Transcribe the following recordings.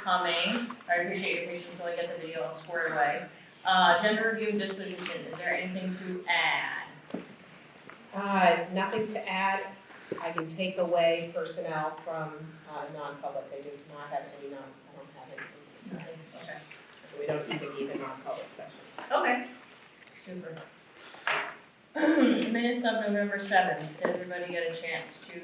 coming. I appreciate your patience until I get the video all squared away. Gender review and disposition, is there anything to add? Nothing to add. I can take away personnel from non-public. I do not have any I don't have anything. Okay. So we don't even need a non-public session. Okay. Super. Minutes of November 7th, did everybody get a chance to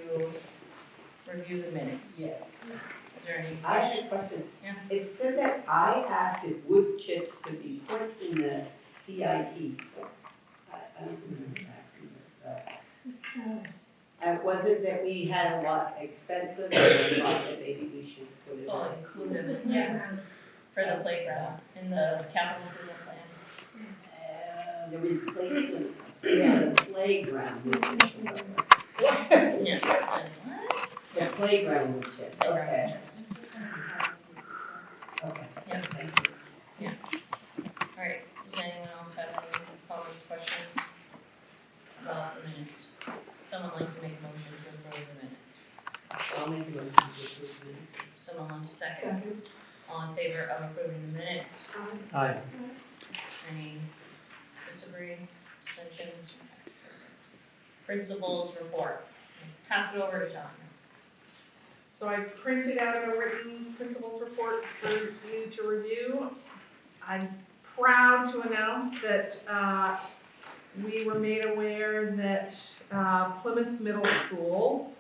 review the minutes? Yes. Is there any I questions? have a question. Yeah. It said that I asked if wood chips could be put in the CIP. I don't remember that. Was it that we had a lot expensive, and I thought that maybe we should put it Oh, in? include them, yeah, for the playground, in the capital improvement plan. The replacement, yeah, the playground wood chips. Yeah. What? The playground wood chips, Playground okay. chips. Okay. Yeah. Thank you. All right, does anyone else have any comments, questions about the minutes? Someone like to make a motion to approve the minutes? I'll make a motion to approve the minutes. Someone want to second? All in favor of approving the minutes? Aye. Any disagree, abstentions? Principals report. Pass it over to John. So I printed out a written principal's report for you to review. I'm proud to announce that we were made aware that Plymouth Middle School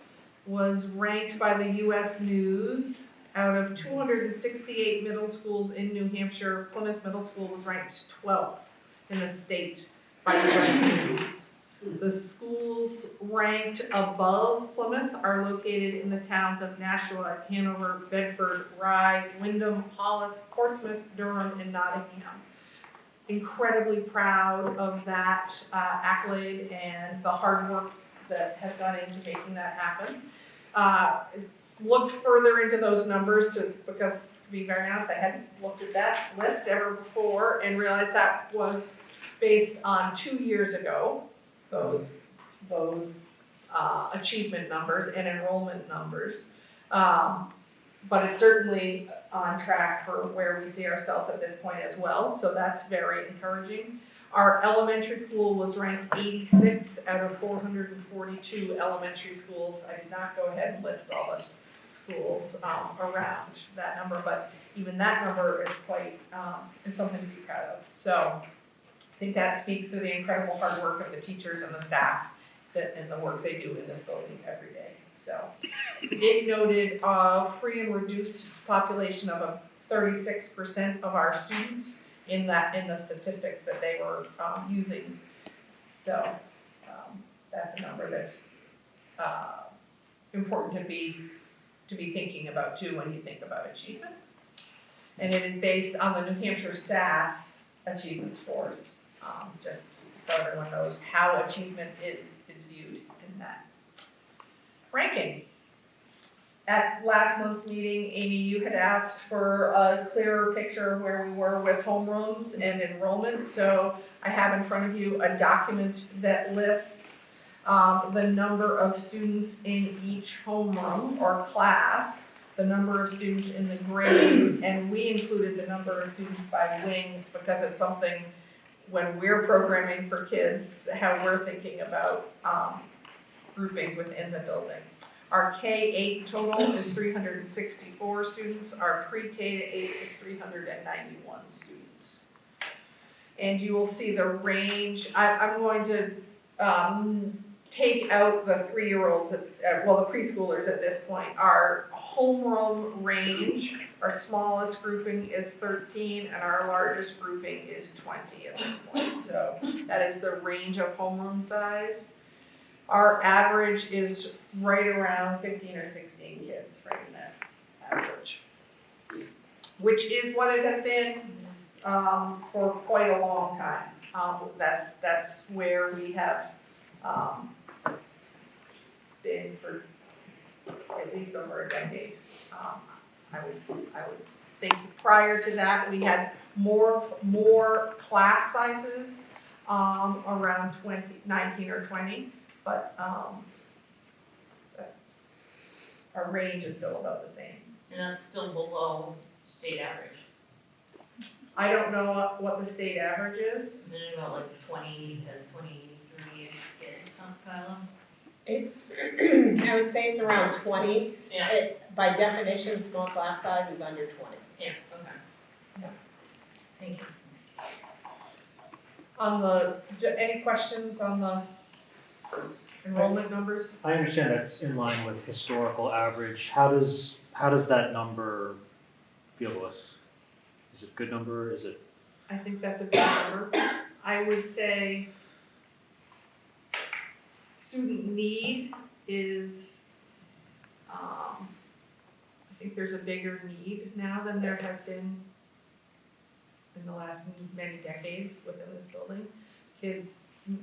was ranked by the US News. Out of 268 middle schools in New Hampshire, Plymouth Middle School was ranked 12th in the state by US News. The schools ranked above Plymouth are located in the towns of Nashua, Hanover, Bedford, Rye, Wyndham, Hollis, Portsmouth, Durham, and Nottingham. Incredibly proud of that accolade and the hard work that has gone into making that happen. Looked further into those numbers just because, to be very honest, I hadn't looked at that list ever before and realized that was based on 2 years ago. Those achievement numbers and enrollment numbers. But it's certainly on track for where we see ourselves at this point as well, so that's very encouraging. Our elementary school was ranked 86 out of 442 elementary schools. I did not go ahead and list all the schools around that number, but even that number is quite, it's something to be proud of. So I think that speaks to the incredible hard work of the teachers and the staff and the work they do in this building every day. So it noted a free and reduced population of 36% of our students in the statistics that they were using. So that's a number that's important to be thinking about too when you think about achievement. And it is based on the New Hampshire SAS achievement scores. Just so everyone knows how achievement is viewed in that. Ranking. At last month's meeting, Amy, you had asked for a clearer picture of where we were with homerooms and enrollment. So I have in front of you a document that lists the number of students in each homeroom or class, the number of students in the grade, and we included the number of students by wing because it's something when we're programming for kids, how we're thinking about groupings within the building. Our K-8 total is 364 students. Our pre-K to 8 is 391 students. And you will see the range. I'm going to take out the 3-year-olds, the preschoolers at this point. Our homeroom range, our smallest grouping is 13 and our largest grouping is 20 at this point. So that is the range of homeroom size. Our average is right around 15 or 16 kids, right in that average. Which is what it has been for quite a long time. That's where we have been for at least over a decade. I would think prior to that we had more class sizes around 19 or 20, but our range is still about the same. And that's still below state average? I don't know what the state average is. Isn't it about like 20 to 23-ish kids, Kyla? It's, I would say it's around 20. Yeah, By definition, small class size is under 20. yeah, okay. Yeah. Thank you. On the, any questions on the enrollment numbers? I understand that's in line with historical average. How does that number feel to us? Is it a good number? Is it? I think that's a good number. I would say student need is, I think there's a bigger need now than there has been in the last many decades within this building.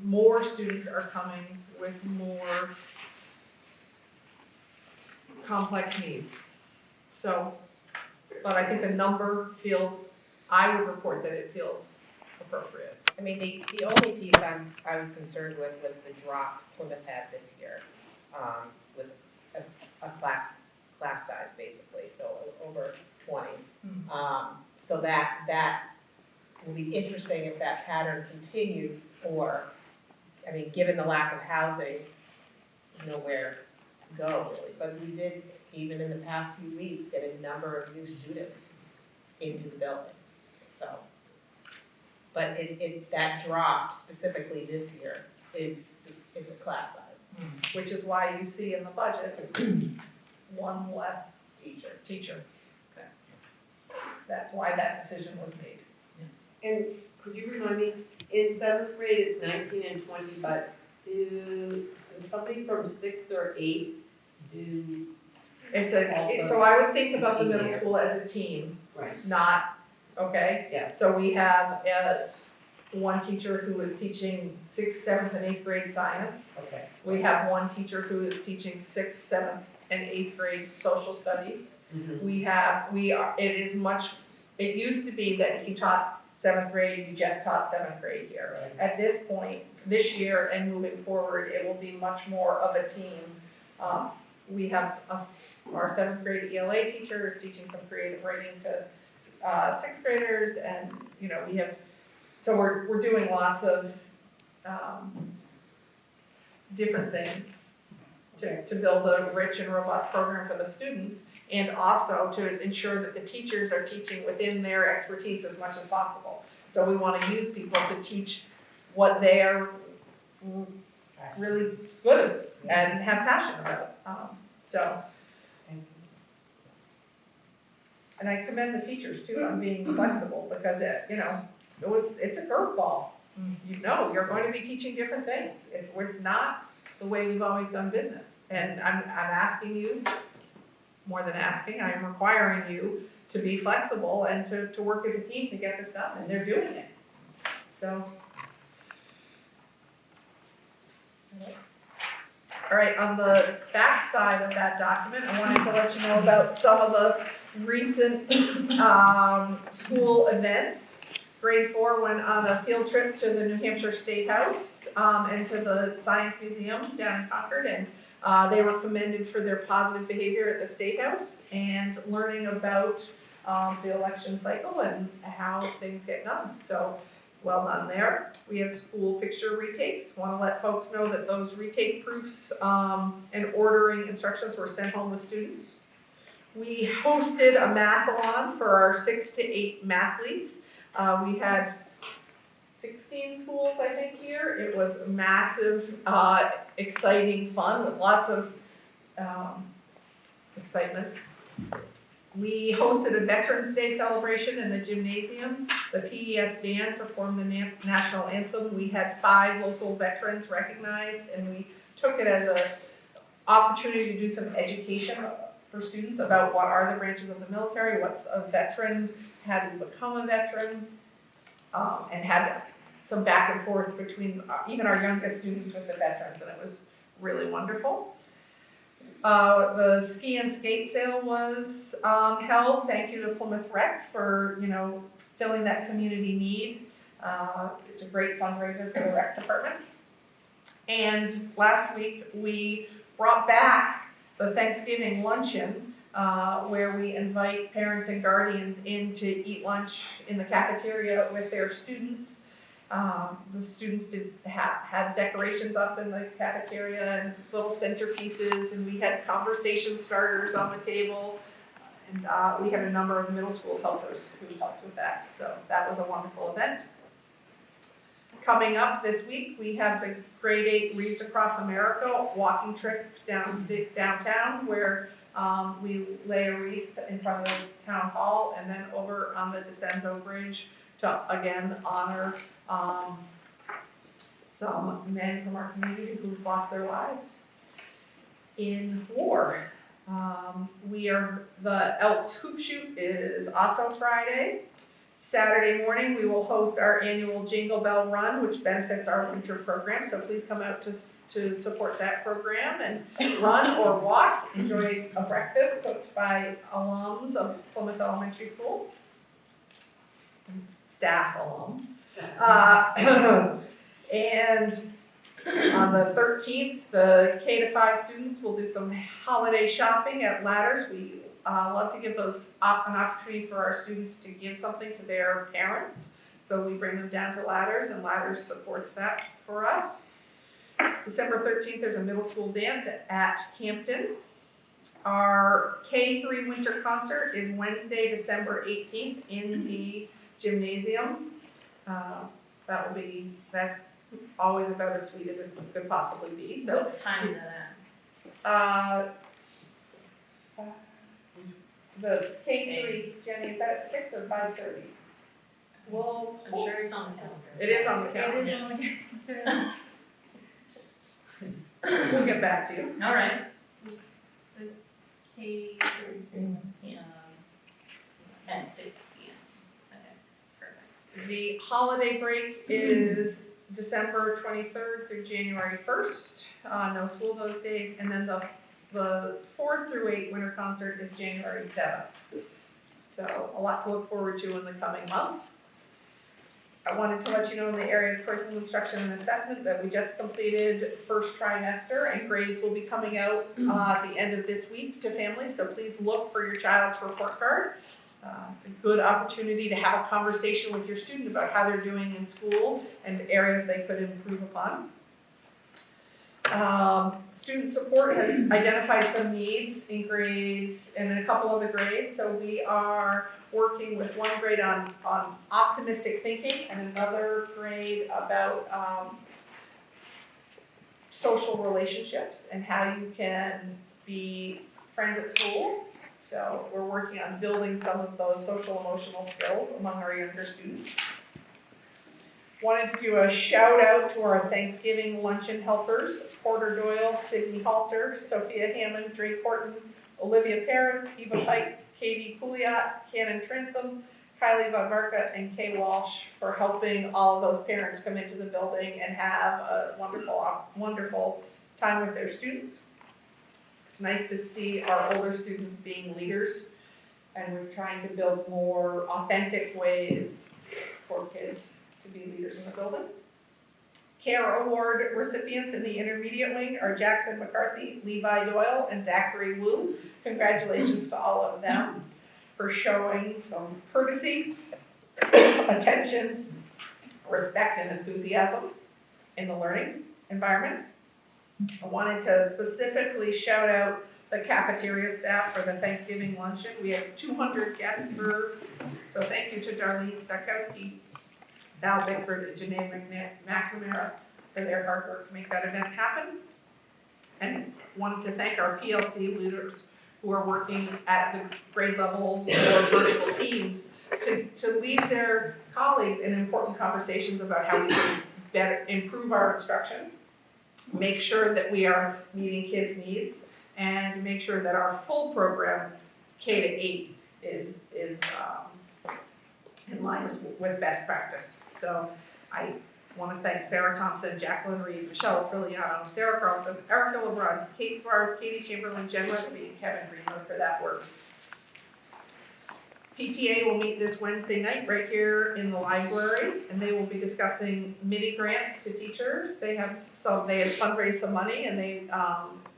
More students are coming with more complex needs. So, but I think the number feels, I would report that it feels appropriate. I mean, the only piece I was concerned with was the drop Plymouth had this year, with a class size basically, so over 20. So that will be interesting if that pattern continues, or, I mean, given the lack of housing, nowhere to go really. But we did, even in the past few weeks, get a number of new students into the building, so. But that drop specifically this year it's a class size. Which is why you see in the budget, one less teacher. Okay. That's why that decision was made. And could you remind me, in 7th grade it's 19 and 20, but does somebody from 6 or 8 do? So I would think about the middle school as a team, Right. not, okay? Yeah. So we have one teacher who is teaching 6th, 7th, and 8th grade science. Okay. We have one teacher who is teaching 6th, 7th, and 8th grade social studies. It used to be that if you taught 7th grade, you just taught 7th grade here. Right. At this point, this year and moving forward, it will be much more of a team. We have our 7th grade ELA teacher is teaching some creative writing to 6th graders, and we have, so we're doing lots of different things to build a rich and robust program for the students, and also to ensure that the teachers are teaching within their expertise as much as possible. So we want to use people to teach what they're really good at and have passion about. And I commend the teachers too on being flexible, because it's a curveball. You're going to be teaching different things. It's not the way we've always done business. And I'm asking you, more than asking, I am requiring you to be flexible and to work as a team to get this done, and they're doing it. So. All right, on the back side of that document, I wanted to let you know about some of the recent school events. Grade 4 went on a field trip to the New Hampshire State House and to the Science Museum down in Concord, and they were commended for their positive behavior at the State House and learning about the election cycle and how things get done. So, well done there. We had school picture retakes. Want to let folks know that those retake proofs and ordering instructions were sent home with students. We hosted a mathathon for our 6 to 8 mathletes. We had 16 schools, I think, here. It was massive, exciting fun with lots of excitement. We hosted a Veterans Day celebration in the gymnasium. The PES band performed the national anthem. We had 5 local veterans recognized, and we took it as an opportunity to do some education for students about what are the branches of the military, what's a veteran, how do you become a veteran, and had some back and forth between even our youngest students with the veterans, and it was really wonderful. The ski and skate sale was held. Thank you to Plymouth Rec for filling that community need. It's a great fundraiser for the rec department. And last week we brought back the Thanksgiving luncheon where we invite parents and guardians in to eat lunch in the cafeteria with their students. The students had decorations up in the cafeteria and little centerpieces, and we had conversation starters on the table. And we had a number of middle school helpers who helped with that, so that was a wonderful event. Coming up this week, we have the grade 8 Reads Across America walking trip downtown, where we lay a wreath in front of the town hall, and then over on the DeCenzo Bridge to again honor some men from our community who've lost their lives in war. The Elks Hoop Shoot is also Friday. Saturday morning, we will host our annual Jingle Bell Run, which benefits our winter program, so please come out to support that program and run or walk. Enjoy a breakfast cooked by alums of Plymouth Elementary School, staff alum. And on the 13th, the K-5 students will do some holiday shopping at Ladders. We love to give those an opportunity for our students to give something to their parents. So we bring them down to Ladders, and Ladders supports that for us. December 13th, there's a middle school dance at Campton. Our K3 winter concert is Wednesday, December 18th in the gymnasium. That's always about as sweet as it could possibly be. So What time is that at? The K3, Jenny, is that at 6 or 5:30? Well, I'm sure it's on the calendar. it is on the calendar. Just, We'll get back to you. all right. The K, at 6 p.m. Okay, perfect. The holiday break is December 23rd through January 1st. No school those days, and then the 4th through 8th winter concert is January 7th. So a lot to look forward to in the coming month. I wanted to let you know in the area of curriculum instruction and assessment that we just completed first trimester, and grades will be coming out at the end of this week to families, so please look for your child's report card. It's a good opportunity to have a conversation with your student about how they're doing in school and areas they could improve upon. Student support has identified some needs in grades and in a couple of the grades, so we are working with one grade on optimistic thinking and another grade about social relationships and how you can be friends at school. So we're working on building some of those social emotional skills among our younger students. Wanted to do a shout out to our Thanksgiving luncheon helpers, Porter Doyle, Sydney Halter, Sophia Hammond, Drake Horton, Olivia Paris, Eva Pike, Katie Pouliot, Cannon Trentham, Kylie Von Marka, and Kay Walsh for helping all of those parents come into the building and have a wonderful time with their students. It's nice to see our older students being leaders, and we're trying to build more authentic ways for kids to be leaders in the building. CARE Award recipients in the intermediate wing are Jackson McCarthy, Levi Doyle, and Zachary Wu. Congratulations to all of them for showing some courtesy, attention, respect, and enthusiasm in the learning environment. I wanted to specifically shout out the cafeteria staff for the Thanksgiving luncheon. We had 200 guests served, so thank you to Darlene Stakowski, Val Bickford, and Janae McNamara for their hard work to make that event happen. And wanted to thank our PLC leaders who are working at the grade levels or vertical teams to lead their colleagues in important conversations about how we can better improve our instruction, make sure that we are meeting kids' needs, and make sure that our full program, K to 8, is in line with best practice. So I want to thank Sarah Thompson, Jacqueline Reed, Michelle Priliano, Sarah Carlson, Erica LeBron, Kate Svars, Katie Chamberlain, Jen Rugby, and Kevin Greenwood for that work. PTA will meet this Wednesday night right here in the library, and they will be discussing mini grants to teachers. They have fundraised some money, and they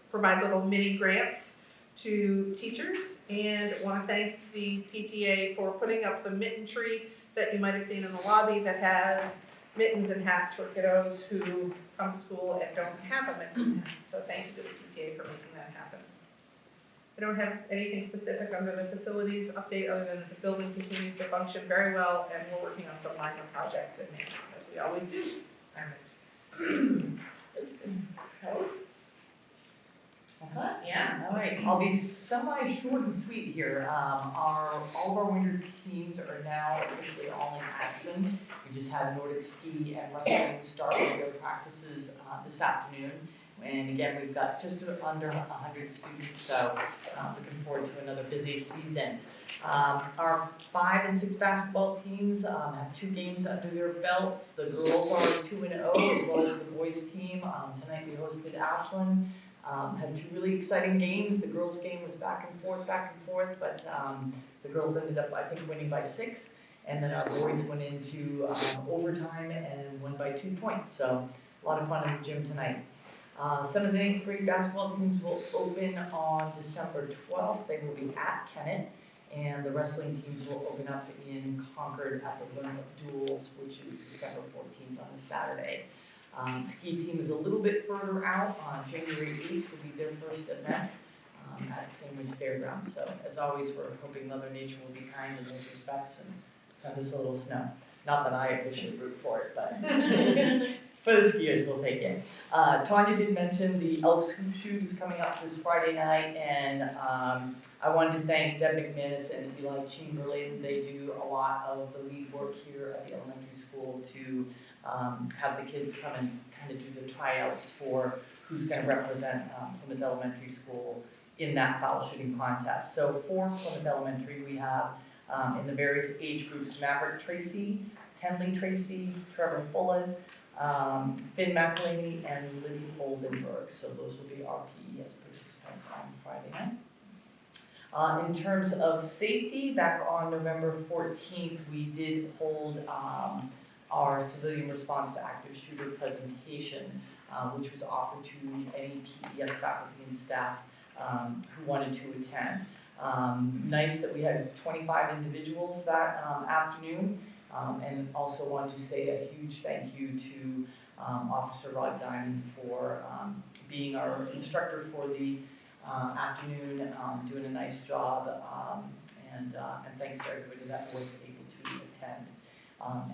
provide little mini grants to teachers, and want to thank the PTA for putting up the mitten tree that you might have seen in the lobby that has mittens and hats for kiddos who come to school and don't have a mitten. So thank you to the PTA for making that happen. I don't have anything specific under the facilities update other than that the building continues to function very well, and we're working on some minor projects and maintenance, as we always do. Yeah. All right, I'll be semi-short and sweet here. All of our winter teams are now officially all in action. We just had Nordic ski and wrestling start with their practices this afternoon. And again, we've got just under 100 students, so looking forward to another busy season. Our 5 and 6 basketball teams have 2 games under their belts. The girls are 2-0 as well as the boys team. Tonight we hosted Ashland. Had 2 really exciting games. The girls' game was back and forth, but the girls ended up, I think, winning by 6. And then our boys went into overtime and won by 2 points. So a lot of fun in the gym tonight. 7th and 8th grade basketball teams will open on December 12th. They will be at Kennett. And the wrestling teams will open up in Concord at the Plymouth Duels, which is December 14th on a Saturday. Ski team is a little bit further out. On January 8th will be their first event at Sandwich Fairgrounds. So as always, we're hoping Mother Nature will be kind in those respects and send us a little snow. Not that I officially root for it, but for the skiers, we'll take it. Tanya did mention the Elks Hoop Shoot is coming up this Friday night, and I wanted to thank Deb McManus and Eli Chamberlain. They do a lot of the lead work here at the elementary school to have the kids come and kind of do the tryouts for who's going to represent Plymouth Elementary School in that foul shooting contest. So for Plymouth Elementary, we have in the various age groups, Maverick Tracy, Tenley Tracy, Trevor Fullen, Finn McElhaney, and Libby Oldenburg. So those will be our PES participants on Friday night. In terms of safety, back on November 14th, we did hold our civilian response to active shooter presentation, which was offered to any PES faculty and staff who wanted to attend. Nice that we had 25 individuals that afternoon, and also wanted to say a huge thank you to Officer Rod Diamond for being our instructor for the afternoon, doing a nice job, and thanks to everybody that was able to attend.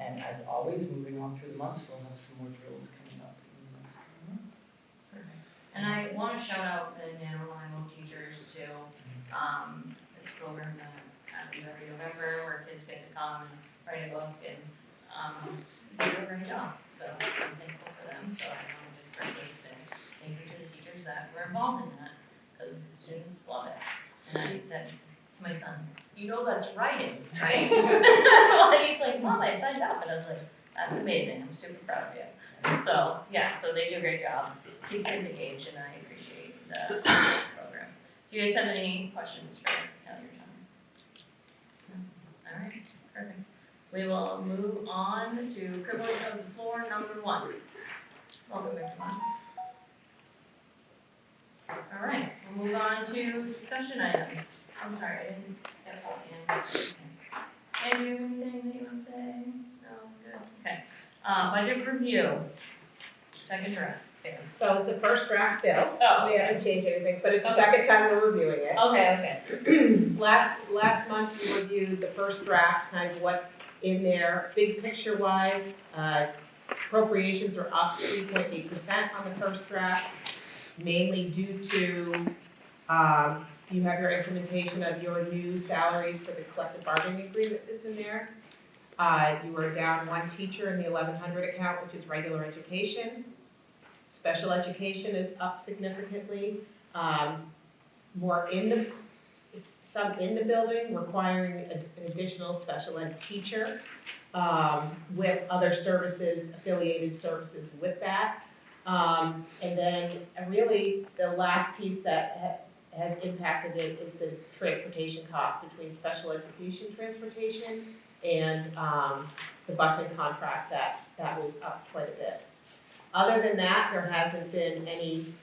And as always, moving on through the months, we'll have some more drills coming up in the next couple months. Perfect. And I want to shout out the NaNoWriMo teachers too. It's a program that happens every November where kids get to come and write a book, and they do a great job. So I'm thankful for them. So I want to just personally say thank you to the teachers that were involved in that, because the students love it. And I said to my son, you know that's writing, right? And he's like, Mom, I signed up. And I was like, that's amazing. I'm super proud of you. So, yeah, so they do a great job. Keep kids engaged, and I appreciate the program. Do you guys have any questions for Kelly or John? No? All right, perfect. We will move on to privilege of the floor number 1. Welcome, Mr. Mon. All right, we'll move on to discussion items. I'm sorry, I didn't get all in. Andrew, anything that you want to say? No, good. Okay. Budget review. Second draft. Okay. So it's a first draft still. Oh, We haven't changed anything, but it's the Okay. second time we're reviewing it. Okay. Last month we reviewed the first draft, kind of what's in there, big picture wise. Appropriations are up 3.8% on the first draft, mainly due to, you have your implementation of your new salaries for the collective bargaining agreement is in there. You are down 1 teacher in the 1100 account, which is regular education. Special education is up significantly. Some in the building requiring an additional special ed teacher, with other services, affiliated services with that. And then really the last piece that has impacted it is the transportation cost between special education transportation and the busing contract that was up quite a bit. Other than that, there hasn't been any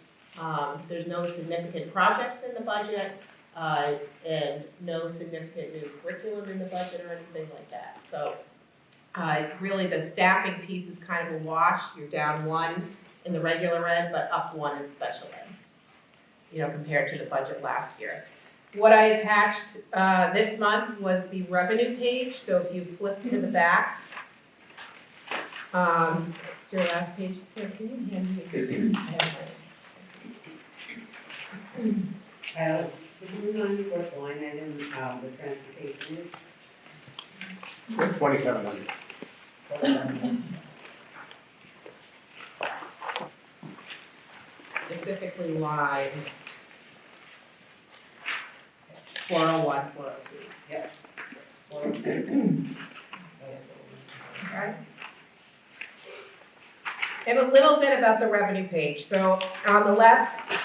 There's no significant projects in the budget, and no significant new curriculum in the budget or anything like that. So, really the staffing piece is kind of a wash. You're down 1 in the regular ed, but up 1 in special ed, compared to the budget last year. What I attached this month was the revenue page, so if you flip to the back, it's your last page. Here, can you hand me? I have mine. Would you remind me what line item, the transportation is? 2,700. Specifically line 401, 402. Yep. Okay. And a little bit about the revenue page. So on the left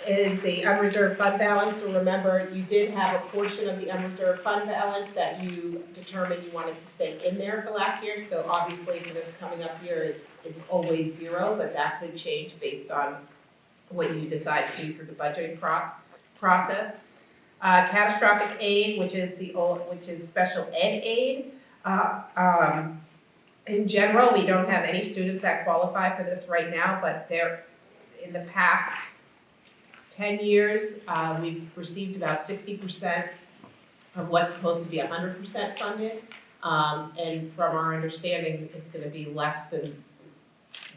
is the unreserved fund balance. So remember, you did have a portion of the unreserved fund balance that you determined you wanted to stay in there for last year. So obviously for this coming up year, it's always 0, but that could change based on what you decide to do through the budgeting process. Catastrophic aid, which is special ed aid. In general, we don't have any students that qualify for this right now, but in the past 10 years, we've received about 60% of what's supposed to be 100% funded. And from our understanding, it's gonna be less than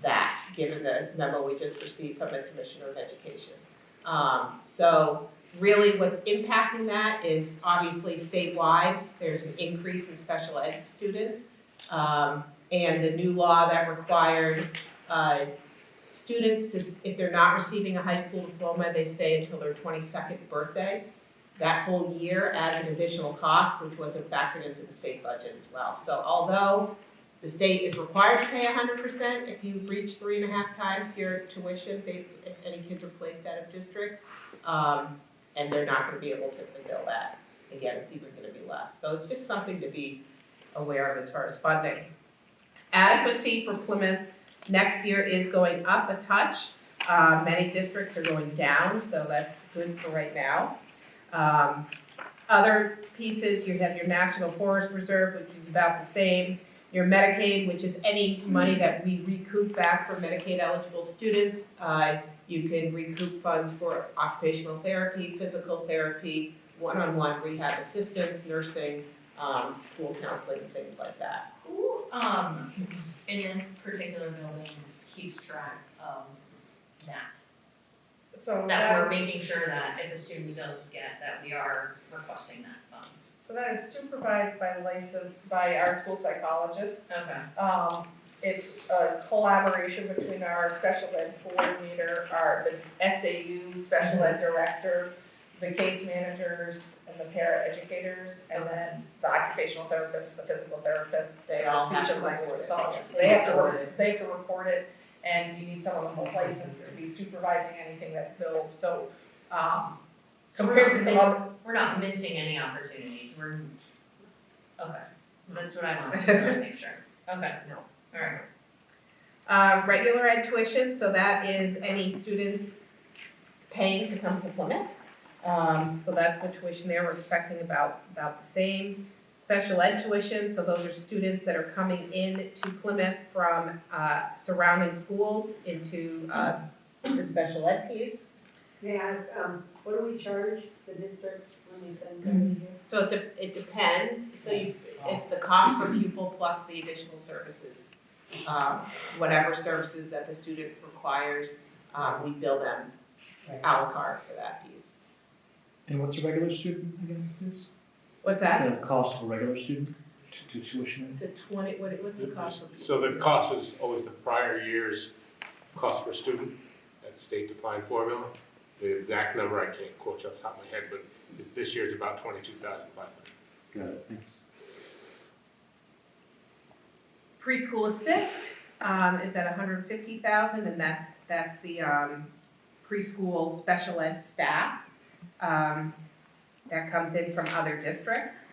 that, given the memo we just received from the Commissioner of Education. So really what's impacting that is obviously statewide, there's an increase in special ed students. And the new law that required students to, if they're not receiving a high school diploma, they stay until their 22nd birthday. That whole year adds an additional cost, which wasn't factored into the state budget as well. So although the state is required to pay 100% if you reach 3.5 times your tuition, if any kids are placed out of district, and they're not gonna be able to fulfill that. Again, it's even gonna be less. So it's just something to be aware of as far as funding. Adequacy for Plymouth next year is going up a touch. Many districts are going down, so that's good for right now. Other pieces, you have your National Forest Reserve, which is about the same. Your Medicaid, which is any money that we recoup back from Medicaid eligible students. You can recoup funds for occupational therapy, physical therapy, one-on-one rehab assistance, nursing, school counseling, things like that. Who, in this particular building keeps track of that? So That we're making sure that if a student does get, that we are requesting that fund. So that is supervised by our school psychologist. Okay. It's a collaboration between our special ed coordinator, the SAU special ed director, the case managers, and the para-educators, and then the occupational therapists, the physical therapists, They all the have speech to and language report it. pathologists. They have to report it, and you need someone with licensed to be supervising anything that's billed, so, So compared to some other. we're not missing any opportunities, okay, that's what I wanted to really make sure, okay. No. Alright. Regular ed tuition, so that is any students paying to come to Plymouth. So that's the tuition there, we're expecting about the same. Special ed tuition, so those are students that are coming in to Plymouth from surrounding schools into the special ed piece. May I ask, what do we charge the district when they send them here? So it depends, so it's the cost per pupil plus the additional services. Whatever services that the student requires, we bill them a la carte for that piece. And what's a regular student again, please? What's that? The cost of a regular student to tuition? It's a 20, what's the cost of? So the cost is always the prior year's cost per student at the state defined formula. The exact number I can't quote you off the top of my head, but this year's about 22,500. Got it, thanks. Preschool assist is at 150,000, and that's the preschool special ed staff that comes in from other districts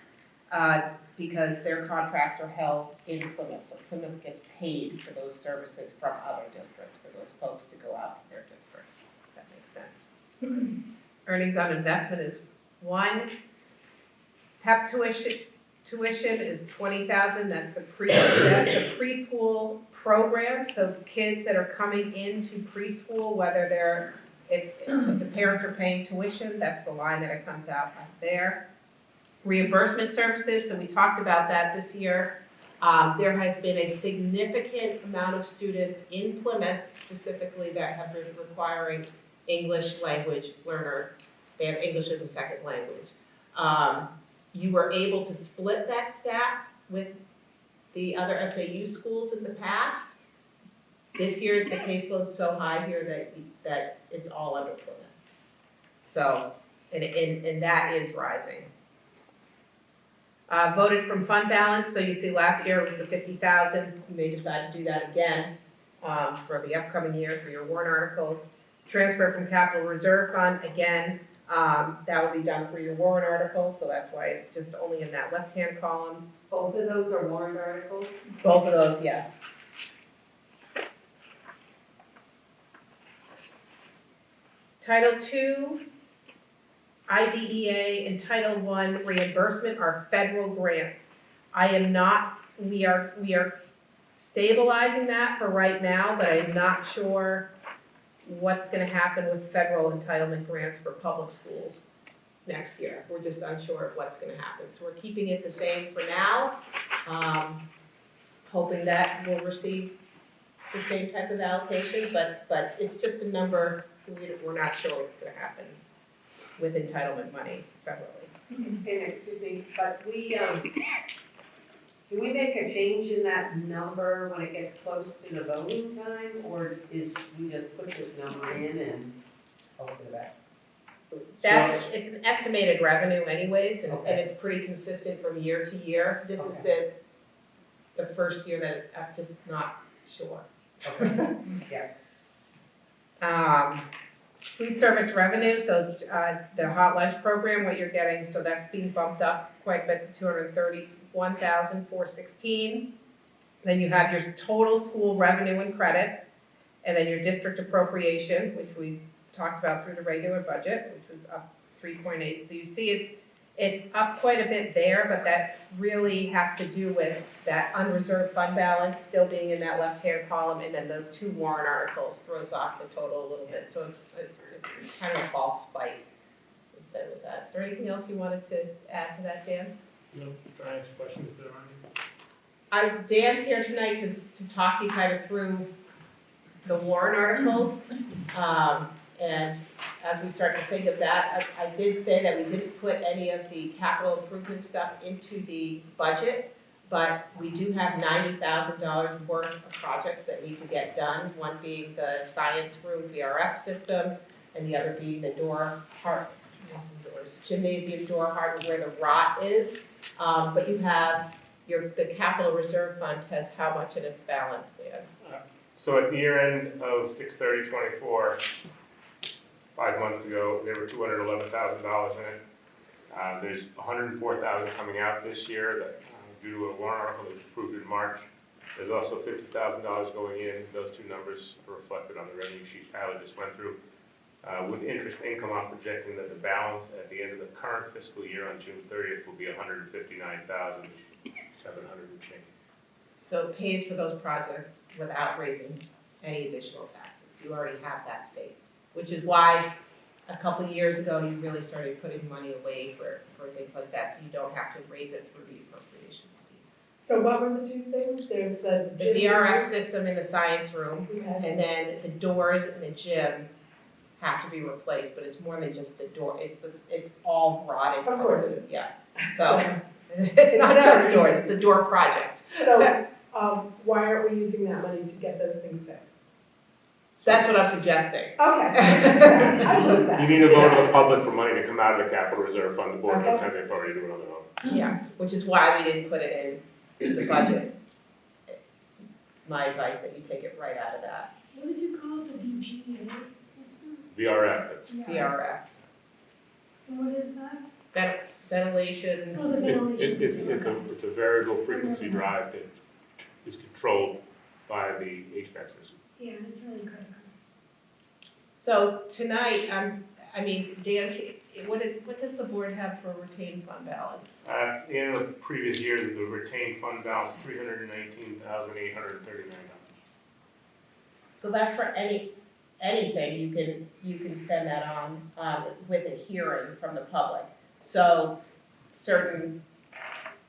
because their contracts are held in Plymouth, so Plymouth gets paid for those services from other districts for those folks to go out to their districts. Earnings on investment is 1. PEP tuition is 20,000, that's the preschool program, so kids that are coming into preschool, whether they're, if the parents are paying tuition, that's the line that it comes out there. Reimbursement services, so we talked about that this year. There has been a significant amount of students in Plymouth specifically that have been requiring English language learner. They have English as a second language. You were able to split that staff with the other SAU schools in the past. This year, the caseload's so high here that it's all under Plymouth. So, and that is rising. Voted from fund balance, so you see last year was the 50,000, you may decide to do that again for the upcoming year for your warrant articles. Transfer from capital reserve fund, again, that will be done for your warrant articles, so that's why it's just only in that left-hand column. Both of those are warrant articles? Both of those, yes. Title II, IDEA, and Title I reimbursement are federal grants. We are stabilizing that for right now, but I'm not sure what's gonna happen with federal entitlement grants for public schools next year. We're just unsure of what's gonna happen. So we're keeping it the same for now, hoping that we'll receive the same type of allocation, but it's just a number, we're not sure what's gonna happen with entitlement money federally. And excuse me, but do we make a change in that number when it gets close to the voting time, or is we just put this number in and hope for the best? It's an estimated revenue anyways, and Okay. it's pretty consistent from year to year. This is the first year that I'm just not sure. Okay. Food service revenue, so the hot lunch program, what you're getting, so that's being bumped up quite a bit to 231,416. Then you have your total school revenue and credits, and then your district appropriation, which we talked about through the regular budget, which was up 3.8. So you see it's up quite a bit there, but that really has to do with that unreserved fund balance still being in that left-hand column, and then those 2 warrant articles throws off the total a little bit. So it's kind of a false spike instead of that. Is there anything else you wanted to add to that, Dan? No, try to ask questions if there are any. Dan's here tonight to talk you kind of through the warrant articles. And as we start to think of that, I did say that we didn't put any of the capital improvement stuff into the budget, but we do have $90,000 worth of projects that need to get done, one being the science room VRF system, and the other being the gymnasium door hardware where the rot is. But you have the capital reserve fund has how much in its balance, Dan? So at the year end of 6/30/24, 5 months ago, there were $211,000 in it. There's $104,000 coming out this year that due to a warrant article that was approved in March. There's also $50,000 going in. Those 2 numbers are reflected on the revenue sheet Tyler just went through. With interest income, I'm projecting that the balance at the end of the current fiscal year on June 30th will be $159,700 and change. So it pays for those projects without raising any additional taxes. You already have that saved, which is why a couple of years ago, you really started putting money away for things like that, so you don't have to raise it through the appropriations piece. So what were the 2 things? There's the The VRF system in the science room, Okay. and then the doors in the gym have to be replaced, but it's more than just the door, it's all rotted Of course it pieces, yeah. So, it's It's not never just easy. doors, it's a door project. So, why aren't we using that money to get those things fixed? That's what I'm suggesting. Okay. I love that. You need a vote of the public for money to come out of the capital reserve fund. The board doesn't have the authority to do it on their own. Yeah, which is why we didn't put it in the budget. It's my advice that you take it right out of that, What did you call it, the VGA system? VRF, it's VRF. What is that? Ventilation, Oh, the ventilation system, okay. it's a variable frequency drive that is controlled by the HVAC system. Yeah, it's really critical. so tonight, I I mean, Dan, what does the board have for retained fund balance? At the end of the previous year, the retained fund balance, $319,839. So that's for anything, you can spend that on, with a hearing from the public. So certain,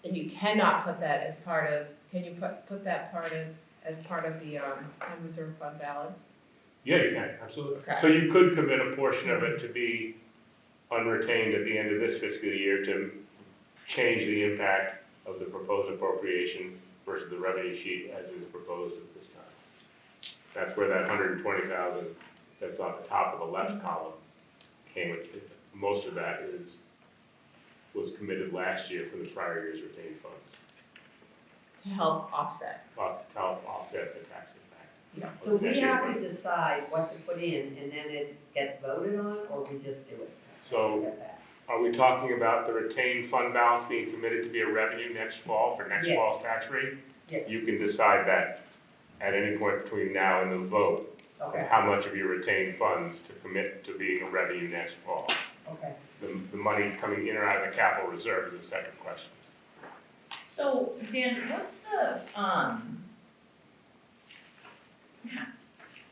and you cannot put that as part of, can you put that as part of the, unreserved fund balance? Yeah, you can, absolutely. Okay. So you could commit a portion of it to be unretained at the end of this fiscal year to change the impact of the proposed appropriation versus the revenue sheet as is proposed at this time. That's where that 120,000 that's on the top of the left column came. Most of that was committed last year from the prior year's retained funds, To help offset. to help offset the tax impact. So we have to decide what to put in, and then it gets voted on, or we just do it? So are we talking about the retained fund balance being committed to be a revenue next fall for next Yes. fall's tax rate? Yes. You can decide that at any point between now and the vote, of Okay, how much of your retained funds to commit to being a revenue next fall. okay. The money coming in or out of the capital reserve is a second question. So, Dan, what's the,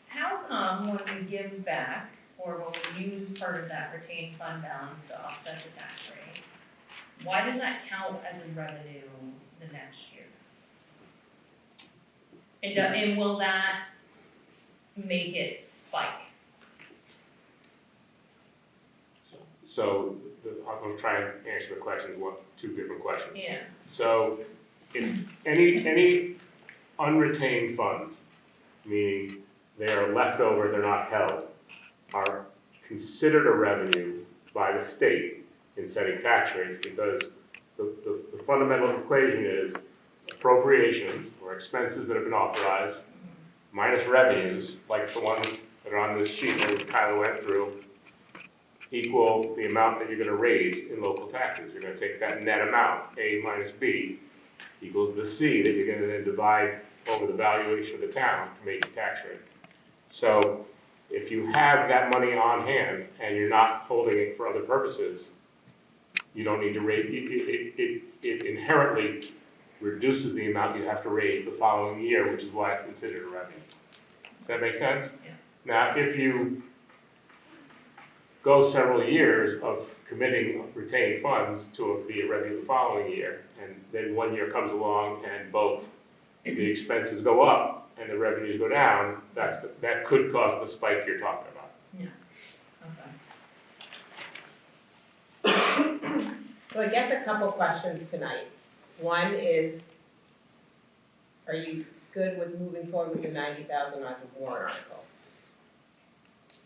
how come when we give back, or when we use part of that retained fund balance to offset the tax rate, why does that count as a revenue the next year? And will that make it spike? So I'm gonna try and answer the questions, two different questions. Yeah. So it's any unretained funds, meaning they are left over, they're not held, are considered a revenue by the state in setting tax rates, because the fundamental equation is appropriations or expenses that have been authorized minus revenues, like the ones that are on this sheet that Kyla went through, equal the amount that you're gonna raise in local taxes. You're gonna take that net amount, A minus B, equals the C that you're gonna then divide over the valuation of the town to make your tax rate. So if you have that money on hand and you're not holding it for other purposes, you don't need to raise, it inherently reduces the amount you have to raise the following year, which is why it's considered a revenue. Does that make sense? Yeah. Now, if you go several years of committing retained funds to be a revenue the following year, and then one year comes along and both the expenses go up and the revenues go down, that could cause the spike you're talking about. Okay. So I guess a couple questions tonight. One is, are you good with moving forward with the 90,000 as a warrant article?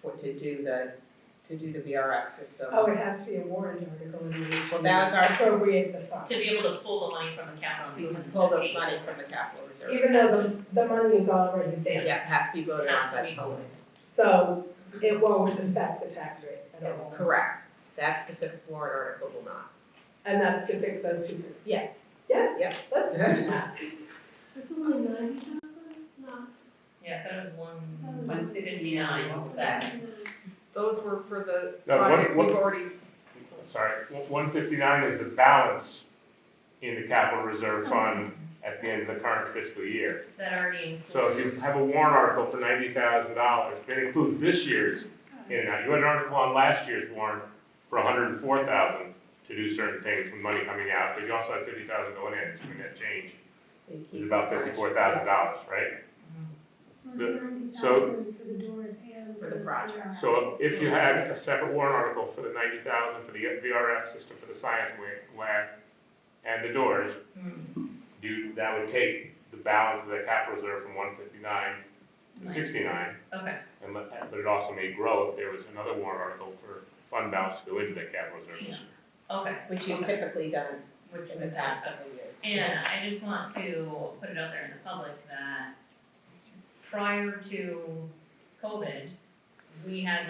For, to do the VRF system? Oh, it has to be a warrant article in order Well, that was our, appropriate the funds. To be able to pull the money from the capital improvements. pull the and pay money for from the capital reserve. Even though the money is already there. Yeah, it has to be voted on. Has to by be the public. voted. So it won't affect the tax rate at all. Correct. That specific warrant article will not. And that's to fix those two things. Yes. Yes? Yep. Let's do that. It's only 90,000? No. Yeah, that was that was 159, set. Those were for the No, projects what- we've already, Sorry, 159 is the balance in the capital reserve fund at the end of the current fiscal year. That already includes. So if you have a warrant article for $90,000, that includes this year's in and out. You had an article on last year's warrant for $104,000 to do certain things with money coming out, but you also had $50,000 going in, so the net change is about $54,000, right? So it's 90,000 for the doors and For the project. So if you had a separate warrant article for the 90,000 for the VRF system for the science lab and the doors, that would take the balance of that capital reserve from 159 to 69. Okay, But it also may grow if there was another warrant article for fund balance to go into that capital reserve this year. okay. which you've typically done Which in the past several years. And I just want to put it out there in the public that prior to COVID, we had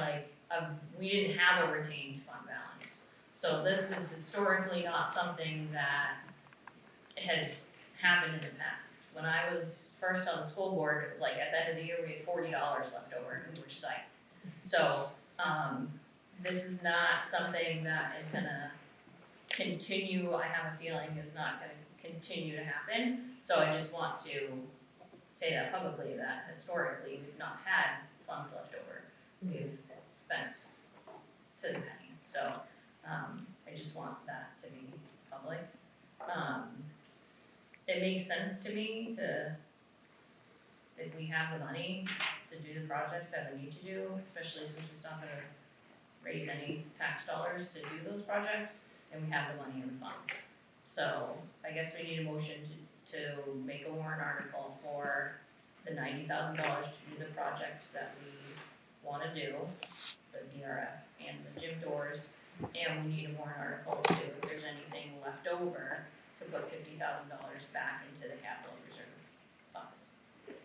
we didn't have a retained fund balance. So this is historically not something that has happened in the past. When I was first on the school board, it was like at the end of the year, we had $40 left over and we were psyched. So, this is not something that is gonna continue, I have a feeling is not gonna continue to happen. So I just want to say that publicly, that historically, we've not had funds left over. We've spent to the penny, so, I just want that to be public. It makes sense to me to, if we have the money to do the projects that we need to do, especially since it's not gonna raise any tax dollars to do those projects, and we have the money in the funds. So, I guess we need a motion to make a warrant article for the $90,000 to do the projects that we wanna do, the DRF and the gym doors, and we need a warrant article to, if there's anything left over, to put $50,000 back into the capital reserve funds.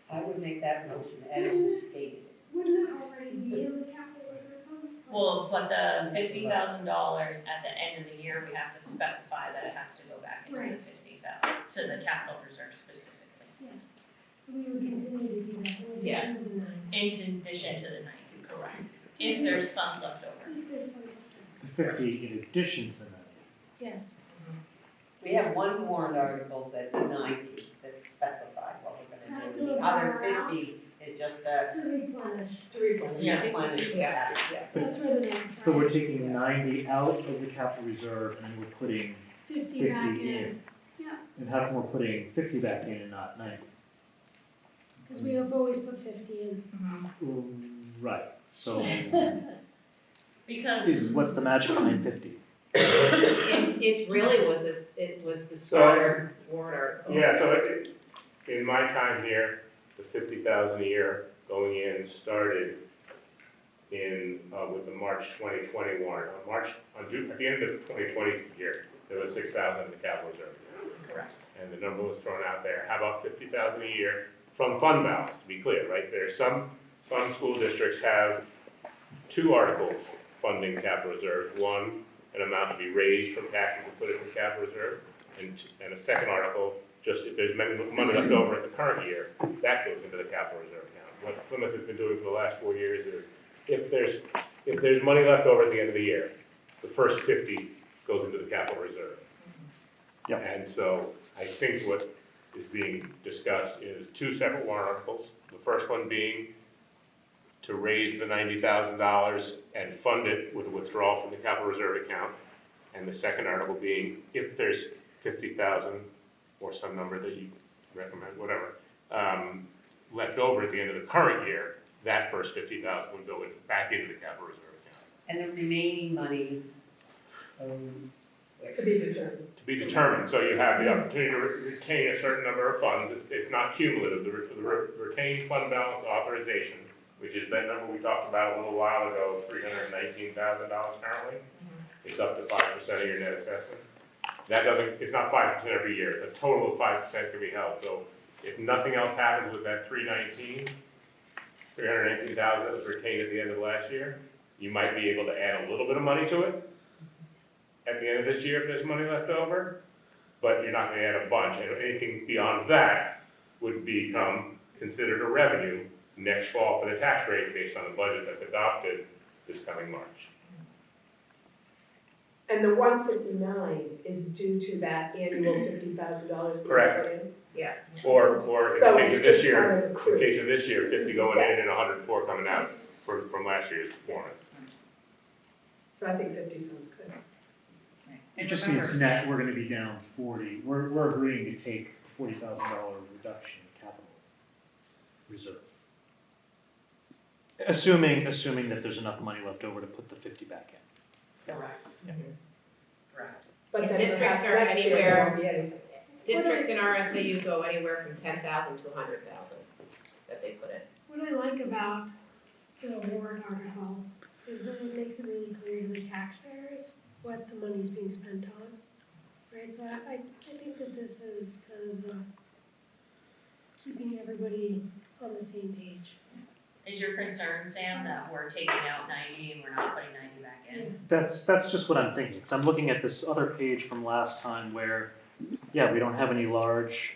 I would make that motion as you stated. Wouldn't it already be in the capital reserve funds? Well, but the $50,000 at the end of the year, we have to specify that it has to go back into the Right. 50,000, to the capital reserve specifically, Yes. We would continue to do that in Yes. addition to the 9. in addition to the 90, correct? If there's funds left over. If there's funds left over. The 50 in addition to the 90. Yes. We have one warrant article that's 90, that's specified what we're gonna That's do. The what other we're out. 50 is just a To replenish. To replenish. Yeah. replenish. Yeah. That's where the next. So we're taking 90 out of the capital reserve and we're putting 50 back 50 in, in. And how come we're putting 50 back in and not 90? because we have always put 50 in. Right, so Because, what's the magic behind 50? It really was, it was the starter warrant article. Yeah, so in my time here, the 50,000 a year going in started in, with the March 2020 warrant. At the end of the 2020 year, there was 6,000 in the capital reserve. correct, And the number was thrown out there. How about 50,000 a year from fund balance, to be clear, right? There's some school districts have two articles funding capital reserve. One, an amount to be raised from taxes and put it in capital reserve. And a second article, just if there's money left over at the current year, that goes into the capital reserve account. What Plymouth has been doing for the last 4 years is, if there's money left over at the end of the year, the first 50 goes into the capital reserve. Yep. And so I think what is being discussed is two separate warrant articles. The first one being to raise the $90,000 and fund it with a withdrawal from the capital reserve account. And the second article being, if there's 50,000 or some number that you recommend, whatever, left over at the end of the current year, that first 50,000 would go back into the capital reserve account. And the remaining money, To be determined. To be determined, so you have the opportunity to retain a certain number of funds. It's not cumulative. The retained fund balance authorization, which is that number we talked about a little while ago, $319,000 currently. It's up to 5% of your net assessment. It's not 5% every year. It's a total of 5% can be held. So if nothing else happens with that $319,000 that was retained at the end of last year, you might be able to add a little bit of money to it at the end of this year if there's money left over, but you're not gonna add a bunch, and anything beyond that would become considered a revenue next fall for the tax rate based on the budget that's adopted this coming March. And the 159 is due to that annual $50,000 being Correct. put in? Yeah. Or in So the case it's of this just year, kind of in accrued. the case of this year, 50 going in and 104 coming out from last year's warrant. So I think 50 sounds good. It just means net, we're gonna be down 40. We're agreeing to take a $40,000 reduction in capital reserve. Assuming that there's enough money left over to put the 50 back in. Correct. Yeah. Correct. But If then districts perhaps are next year anywhere- there won't be anything. Districts in our SAU go anywhere from 10,000 to 100,000 that they put in. What I like about the warrant article is that it makes it really clear to the taxpayers what the money's being spent on. Right, so I think that this is kind of keeping everybody on the same page. is your concern, Sam, that we're taking out 90 and we're not putting 90 back in? That's just what I'm thinking, because I'm looking at this other page from last time where, yeah, we don't have any large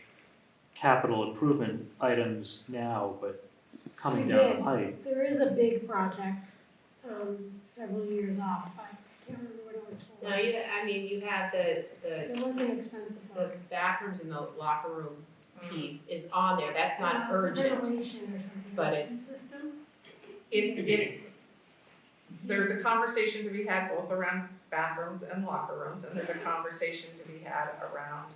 capital improvement items now, but coming We down the did. pipe. There is a big project several years off, I can't remember what it was for. No, you have the It wasn't expensive the one. bathrooms and the locker room piece is on there, that's not urgent. It's a ventilation or something. but like it's- that system. If there's a conversation to be had both around bathrooms and locker rooms, and there's a conversation to be had around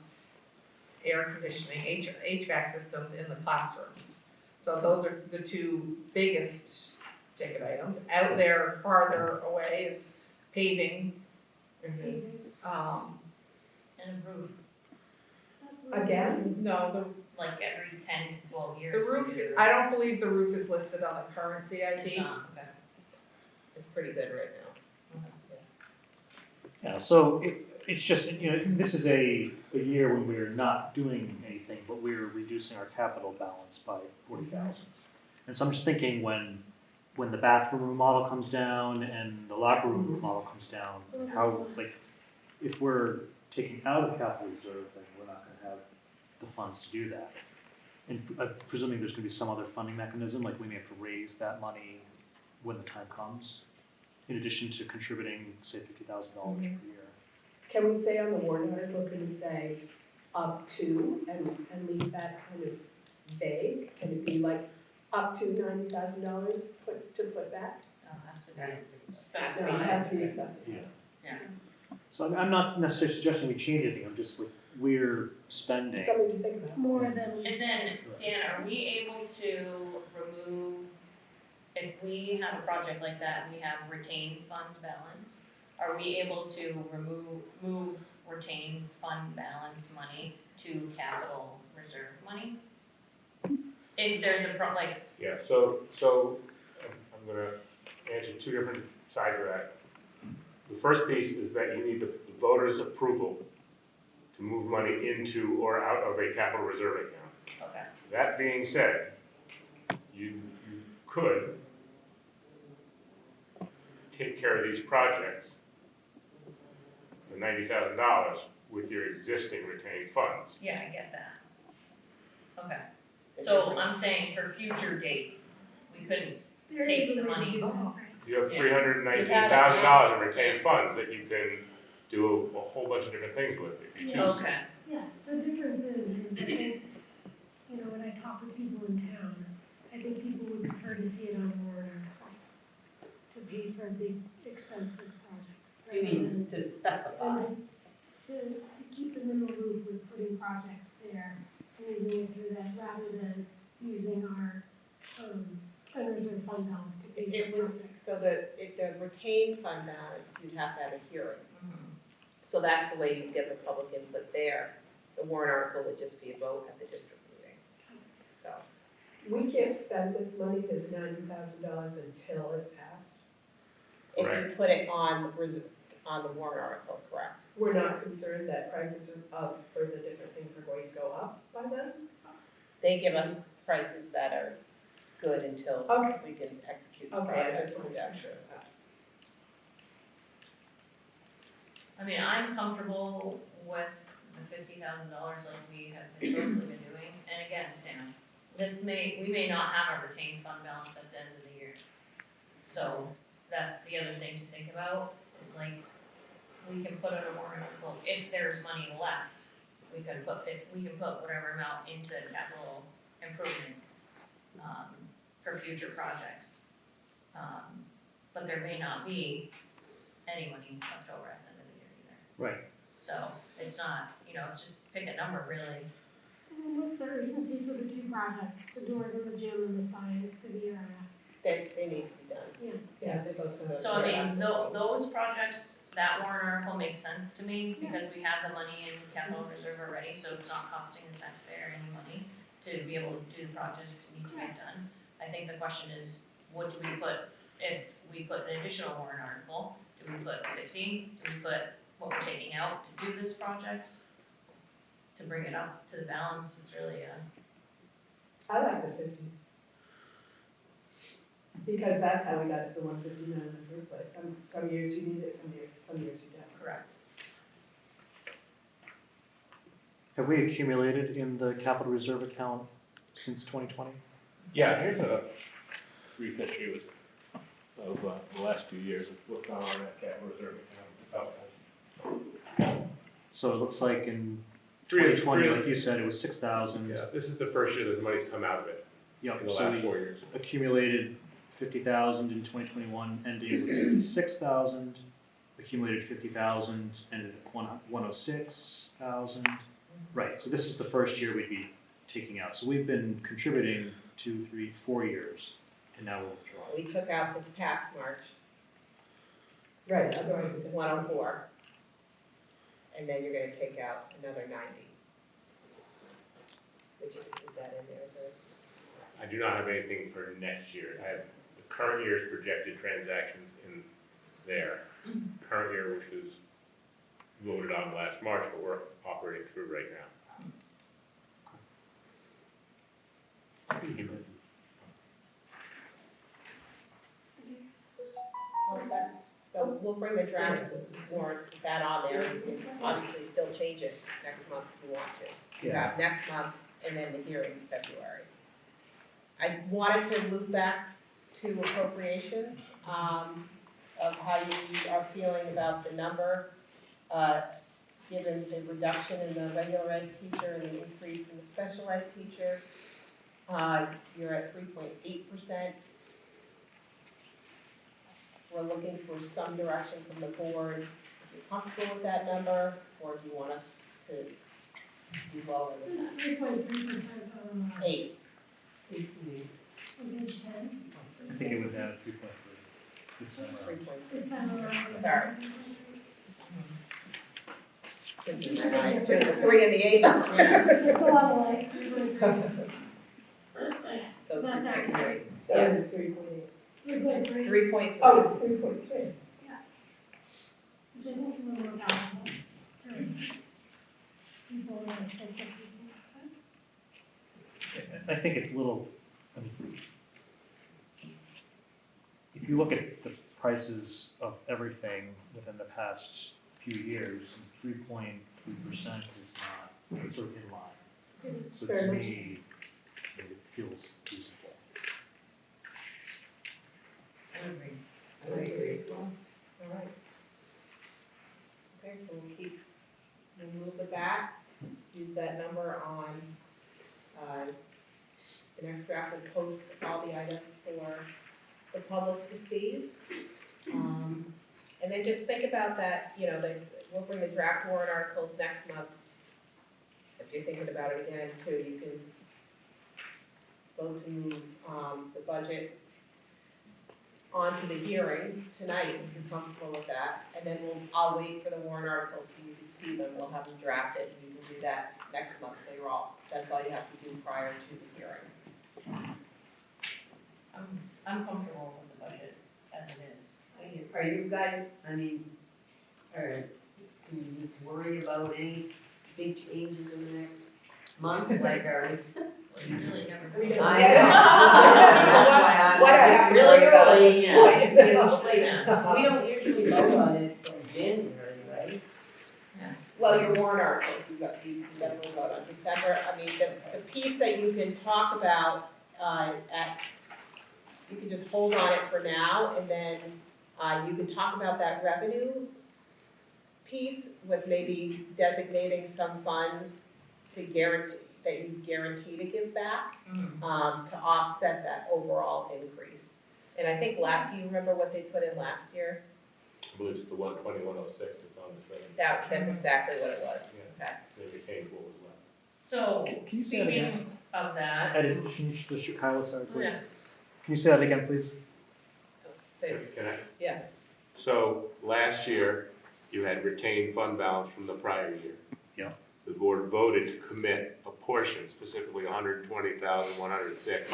air conditioning, HVAC systems in the classrooms. So those are the two biggest ticket items. Out there farther away is paving, And improve, Again? no, like every 10 to 12 years. the we roof, do. I don't believe the roof is listed on the current CIP. It's not, okay. It's pretty good right now. Yeah, so it's just, this is a year when we're not doing anything, but we're reducing our capital balance by 40,000. And so I'm just thinking when the bathroom remodel comes down and the locker room remodel comes down, how, like, if we're taking out of capital reserve, then we're not gonna have the funds to do that. And presuming there's gonna be some other funding mechanism, like we may have to raise that money when the time comes, in addition to contributing, say, $50,000 per year. Can we say on the warrant article, can we say up to and leave that kind of vague? Can it be like up to $90,000 to put back? Has to be So It specified. has to be specified. So I'm not necessarily suggesting we change anything, I'm just like, we're spending. Something to think about. More than. And then, Dan, are we able to remove, if we have a project like that, we have retained fund balance, are we able to move retained fund balance money to capital reserve money? If there's a Yeah, so I'm gonna answer two different sides of that. The first piece is that you need the voters' approval to move money into or out of a capital reserve account. okay, That being said, you could take care of these projects, the $90,000, with your existing retained funds. yeah, I get that. Okay, so I'm saying for future dates, we couldn't, There take is a the way to money. do that, right? You have Yeah. $319,000 in retained funds that you can do a whole bunch of different things with if you choose. okay, Yes, the difference is I think, when I talk with people in town, I think people would prefer to see it on a warrant article to pay for big expensive projects. You mean to specify. And to keep them in the loop with putting projects there, and using it through that, rather than using our, unreserved fund balance to pay It for would, projects. so the retained fund balance, you'd have to have a hearing. mhm, So that's the way you get the public input there. The warrant article would just be a vote at the district meeting. So, We can't spend this money, this $90,000 until it's passed. if you Correct. put it on the warrant article, correct? We're not concerned that prices for the different things are going to go up by then? They give us prices that are good until Okay. we can execute the Okay, project. I just wanted to be sure of that. I mean, I'm comfortable with the $50,000 like we have historically been doing, and again, Sam, we may not have a retained fund balance at the end of the year. So, that's the other thing to think about, is like, we can put out a warrant article, if there's money left, we can put whatever amount into capital improvement, for future projects. But there may not be any money left over at the end of the year either. Right. So, it's not, it's just pick a number really. And what's the urgency for the two projects, the doors in the gym and the signs, the VRF? They need to be done. Yeah, they both sound. So I mean, those projects, that warrant article makes sense to me, because we have the money in capital reserve already, so it's not costing the taxpayer any money to be able to do the projects that need to get done. I think the question is, what do we put, if we put an additional warrant article, do we put 50, do we put what we're taking out to do this projects? To bring it up to the balance, it's really I like the 50. Because that's how we got to the 159 in the first place. Some years you need it, some years you don't. correct. Have we accumulated in the capital reserve account since 2020? Yeah, here's a brief history. It was of the last few years of what's gone on in that capital reserve account. So it looks like in Three- 2020, three- like you said, it was 6,000. Yeah, this is the first year that the money's come out of it Yep, in the so last we 4 years. accumulated 50,000 in 2021, ending with 56,000. Accumulated 50,000, ended at 106,000. Right, so this is the first year we'd be taking out. So we've been contributing 2, 3, 4 years, and now we'll withdraw. We took out this past March, Right, otherwise it doesn't. 104. And then you're gonna take out another 90. Which is that in there? I do not have anything for next year. I have the current year's projected transactions in there. Current year, which was voted on last March, but we're operating through right now. All set. So we'll bring the draft warrant, with that on there. You can obviously still change it next month if you want to. You have next month, and then the hearing's February. I wanted to loop back to appropriations, of how you are feeling about the number, given the reduction in the regular ed teacher and the increase in the special ed teacher. You're at 3.8%. We're looking for some direction from the board. If you're comfortable with that number, or do you want us to do lower than This that? 3.3% on, 8. on page 10, I think it was at 3.3. This time around. 3.3. this time around. Sorry. This is nice, too, the 3 and the 8. It's a lot like 3.3. So That's 3.3. So it's 3.8. 3.3, 3.3. Oh, it's 3.3. which I think is a little more valuable for people in this space. I think it's a little, I mean, if you look at the prices of everything within the past few years, 3.3% is not sort of in line. So Very to much. me, it feels reasonable. I agree as well. All right. Okay, so we'll move with that, use that number on, the next draft will post all the items for the public to see. And then just think about that, we'll bring the draft warrant articles next month. If you're thinking about it again too, you can vote to move, the budget onto the hearing tonight, if you're comfortable with that. And then I'll wait for the warrant articles so you can see them, we'll have them drafted, and you can do that next month, so that's all you have to do prior to the hearing. I'm comfortable with the budget as it is. Are you guys, I mean, are you worried about any big changes in the next month, like are You really never We know. don't- I Yeah. That's why I'm What I have to really worry about at early, this yeah. point. We don't usually vote on it till January, right? Well, your warrant articles, you can definitely vote on December. I mean, the piece that you can talk about, you can just hold on it for now, and then, you can talk about that revenue piece with maybe designating some funds to guarantee, that you guarantee to give back, to offset that overall increase. And I think do you remember what they put in last year? I believe it's the 120, 106 that's on this record. That's exactly what it was. Yeah, they retained what was left. So, Can you say that again? speaking of that, I didn't change the Chicago side, please. Yeah. Can you say that again, please? So, Can I? yeah. So last year, you had retained fund balance from the prior year. Yeah. The board voted to commit a portion, specifically 120,106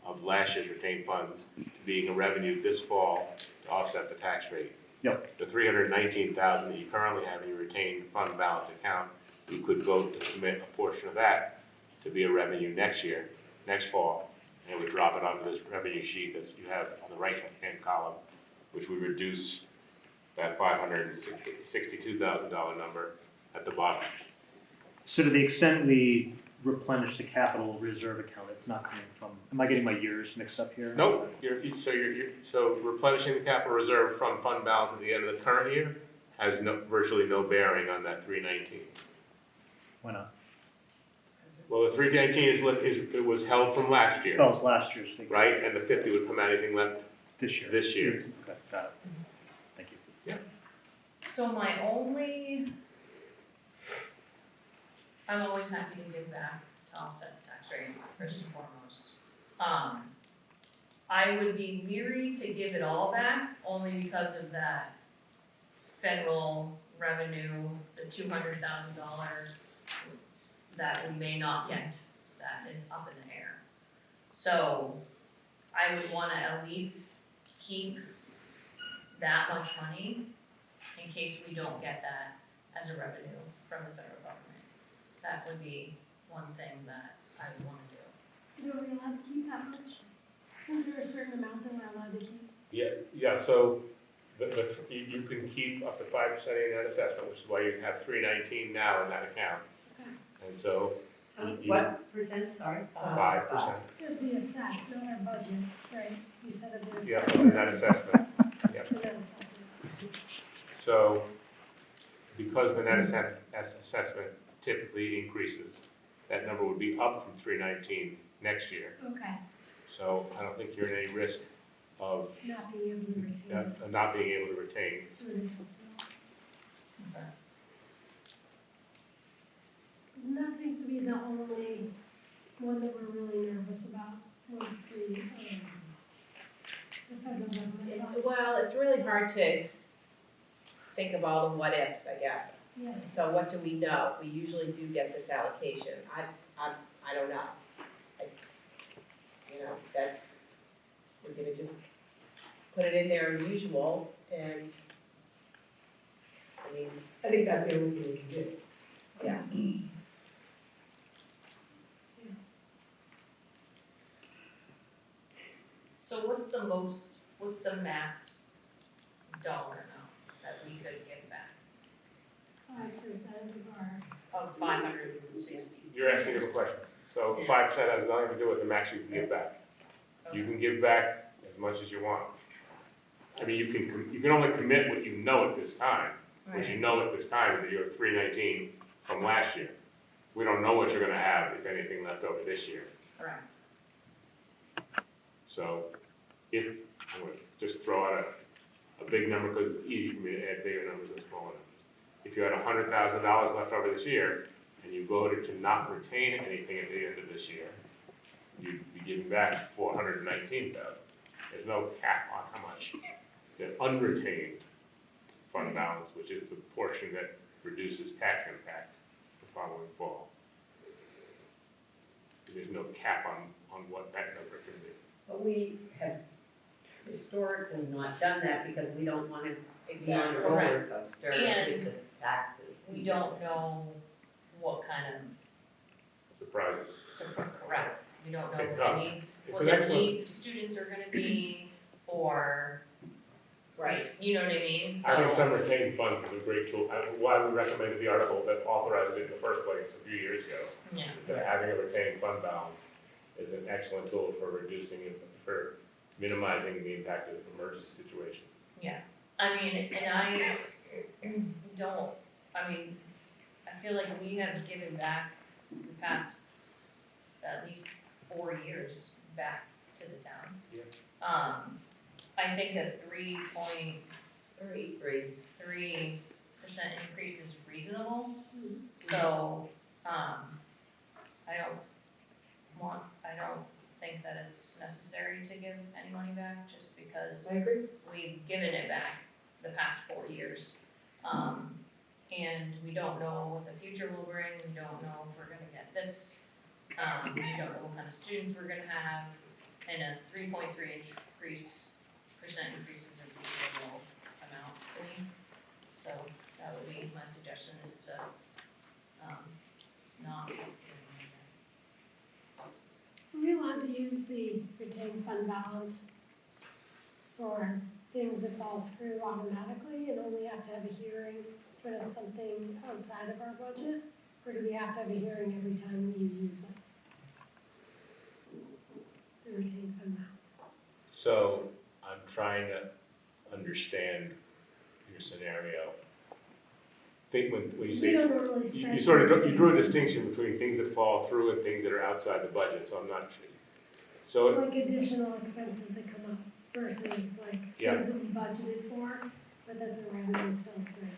of last year's retained funds to being a revenue this fall to offset the tax rate. Yep. The 319,000 that you currently have in your retained fund balance account, you could vote to commit a portion of that to be a revenue next year, next fall, and it would drop it onto this revenue sheet that you have on the right-hand column, which would reduce that $562,000 number at the bottom. So to the extent we replenish the capital reserve account, it's not coming from, am I getting my years mixed up here? Nope, so replenishing the capital reserve from fund balance at the end of the current year has virtually no bearing on that 319. Why not? Well, the 319 it was held from last year, Oh, it's last year's figure. right? And the 50 would come out anything left This year. this year. Okay, got it. Thank you. So I'm always happy to give back to offset the tax rate, first and foremost. I would be leery to give it all back, only because of that federal revenue, the $200,000 that we may not get, that is up in the air. So I would wanna at least keep that much money in case we don't get that as a revenue from the federal government. That would be one thing that I would wanna do. Are we allowed to keep that much? Is there a certain amount that we're allowed to keep? Yeah, so you can keep up to 5% of your net assessment, which is why you have 319 now in that account. Okay. And so, What percent, sorry? 5%, Of the assessed, not our budget, right? You said of the yeah, assessed. of net assessment. The net assessment. So, because the net assessment typically increases, that number would be up from 319 next year. Okay, So I don't think you're in any risk of not being able to retain. not being able to retain. And that seems to be the only one that we're really nervous about, was the federal government funds. Well, it's really hard to think of all the what ifs, I guess. Yeah. So what do we know? We usually do get this allocation. I don't know. We're gonna just put it in there as usual and, I think that's the only thing we can do. yeah. So what's the max dollar amount that we could give back 5% of our, of 560? You're asking a question. So 5% has nothing to do with the max you can give back. You can give back as much as you want. I mean, you can only commit what you know at this time. What you know at this time is that you have 319 from last year. We don't know what you're gonna have, if anything, left over this year. Correct. So if, I'm gonna just throw out a big number, because it's easy for me to add bigger numbers than smaller numbers. If you had $100,000 left over this year, and you voted to not retain anything at the end of this year, you'd be giving back $419,000. There's no cap on how much the unretained fund balance, which is the portion that reduces tax impact the following fall. There's no cap on what that number can be. But we have historically not done that because we don't want to be on a Exactly. roller coaster And with the taxes. We don't know what kind of Surprises. correct. We don't know It what does. the needs, It's what an the excellent- needs of students are gonna be, or, Right. you know what I mean? I think So, some retained funds is a great tool. Why we recommended the article that authorized it in the first place a few years ago. yeah, Is that having a retained fund balance is an excellent tool for for minimizing the impact of emergency situation. I mean, and I don't, I feel like we have given back the past at least 4 years back to the town. Yeah. I think a 3.3. 3% increase is reasonable, so, I don't think that it's necessary to give any money back, just because I agree. we've given it back the past 4 years. And we don't know what the future will bring, we don't know if we're gonna get this, we don't know what kind of students we're gonna have, and a 3.3% increase is a reasonable amount for me. So that would be my suggestion, is to, not. are we allowed to use the retained fund balance for things that fall through automatically and only have to have a hearing when it's something outside of our budget? Or do we have to have a hearing every time we use it? The retained fund balance. So I'm trying to understand your scenario. Think when you We say, don't normally you spend. sort of, you drew a distinction between things that fall through and things that are outside the budget, so I'm not sure. So, Like additional expenses that come up versus like Yeah. things that we budgeted for, but that the revenues fell through.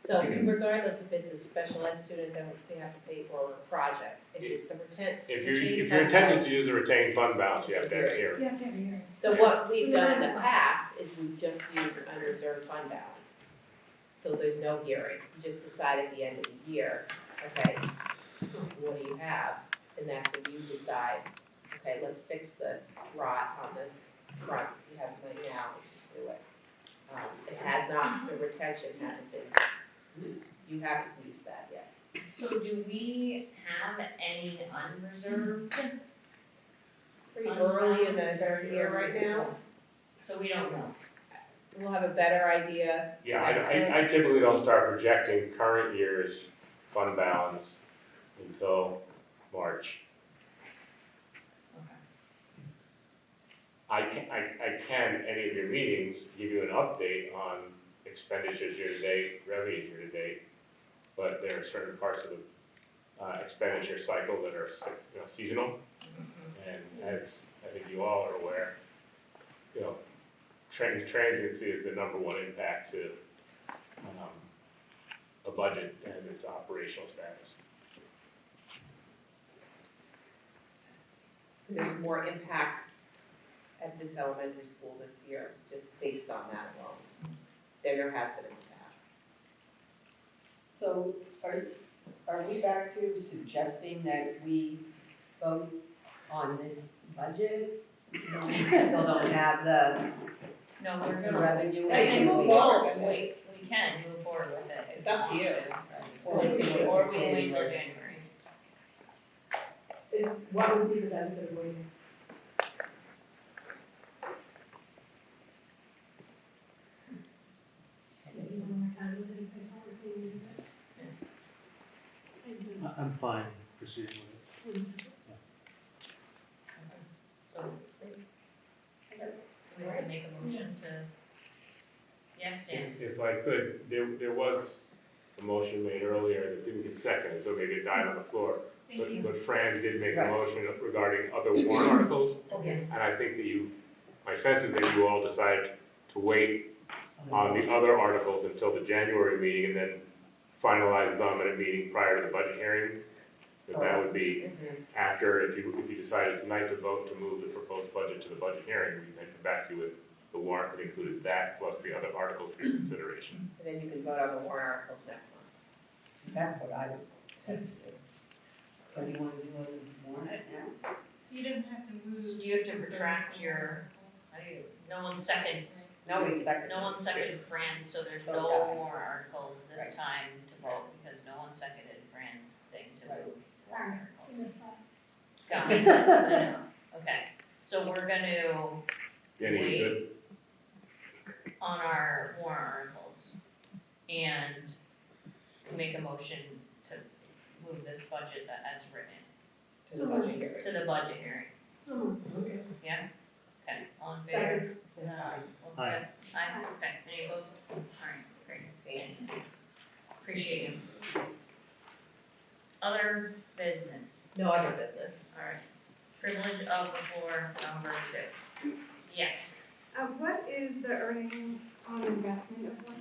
So regardless if it's a special ed student that we have to pay for, or a project, if it's the if retained your fund intent is balance- to use the retained fund balance, you have to have a hearing. You have to have a hearing. So what we've done in the past is we've just used unreserved fund balance. So there's no hearing, you just decide at the end of the year, okay, what do you have? And that's when you decide, okay, let's fix the rot on the front, we have money now, let's just do it. It has not, the retention hasn't been, you haven't used that yet. So do we have any unreserved? Pretty early in the year right now, So we don't know. we'll have a better idea. Yeah, I typically don't start projecting current year's fund balance until March. I can, at any of your meetings, give you an update on expenditures year-to-date, revenues year-to-date, but there are certain parts of the expenditure cycle that are, seasonal. And as I think you all are aware, transiency is the number one impact to a budget and its operational status. There's more impact at this elementary school this year, just based on that alone, than there has been in the past. So are we back to suggesting that we vote on this budget? Still don't have the No, we're the gonna. revenue. We can move move forward forward, we can move forward with it. It's up to you. Or we can wait till January. What would be the benefit of waiting? Maybe one more time with it if they thought we needed it. I do. I'm fine proceeding with it. So. We can make a motion to. Yes, Dan? If I could, there was a motion made earlier that didn't get seconded, so maybe it died on the floor. But Fran did make a Right. motion regarding other warrant articles, Oh, yes. and I think that my sense is that you all decided to wait on the other articles until the January meeting and then finalize them at a meeting prior to the budget hearing. That would be after, if you decided tonight to vote to move the proposed budget to the budget hearing, we then come back to you with the warrant that included that plus the other articles for your consideration. And then you can vote on the warrant articles next month. That's what I would. What do you want to do, warn it now? So you didn't have to move. Do you have to retract your, no one seconds, Nobody seconded. no one seconded Fran, so there's no Okay. more articles this Right. time to vote because no one seconded Fran's thing to move warrant I articles. missed that. Got it. I know. Okay, so we're gonna, Jenny, you good? on our warrant articles, and make a motion to move this budget as written To the budget hearing. to the budget hearing. Okay. Yeah? Okay, all in favor? Second. Okay. Aye. Aye, okay, any opposed? Alright, great, thanks. Appreciate you. Other business, No other business. alright. Privilege of the floor, number 2. Yes, What is the earning on investment of $1?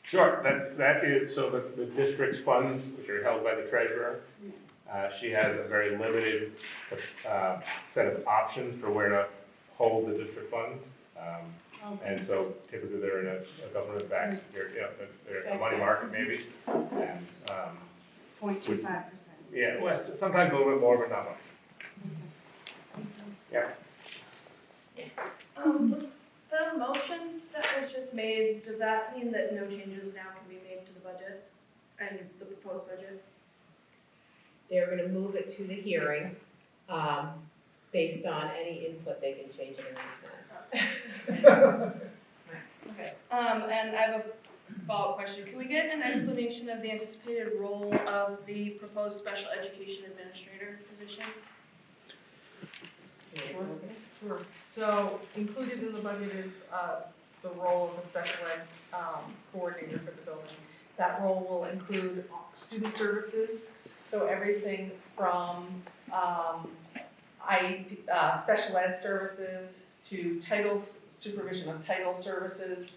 Sure, that is, so the district's funds, which are held by the treasurer, she has a very limited set of options for where to hold the district funds. And so typically they're in a government-backed, they're a money market maybe. And, 0.25%. yeah, well, sometimes a little bit more, but not much. yes. Was the motion that was just made, does that mean that no changes now can be made to the budget and the proposed budget? They're gonna move it to the hearing, based on any input, they can change it at any time. Okay. And I have a follow-up question. Can we get an explanation of the anticipated role of the proposed special education administrator position? Sure. So included in the budget is the role of the special ed coordinator for the building. That role will include student services, so everything from special ed services to supervision of title services,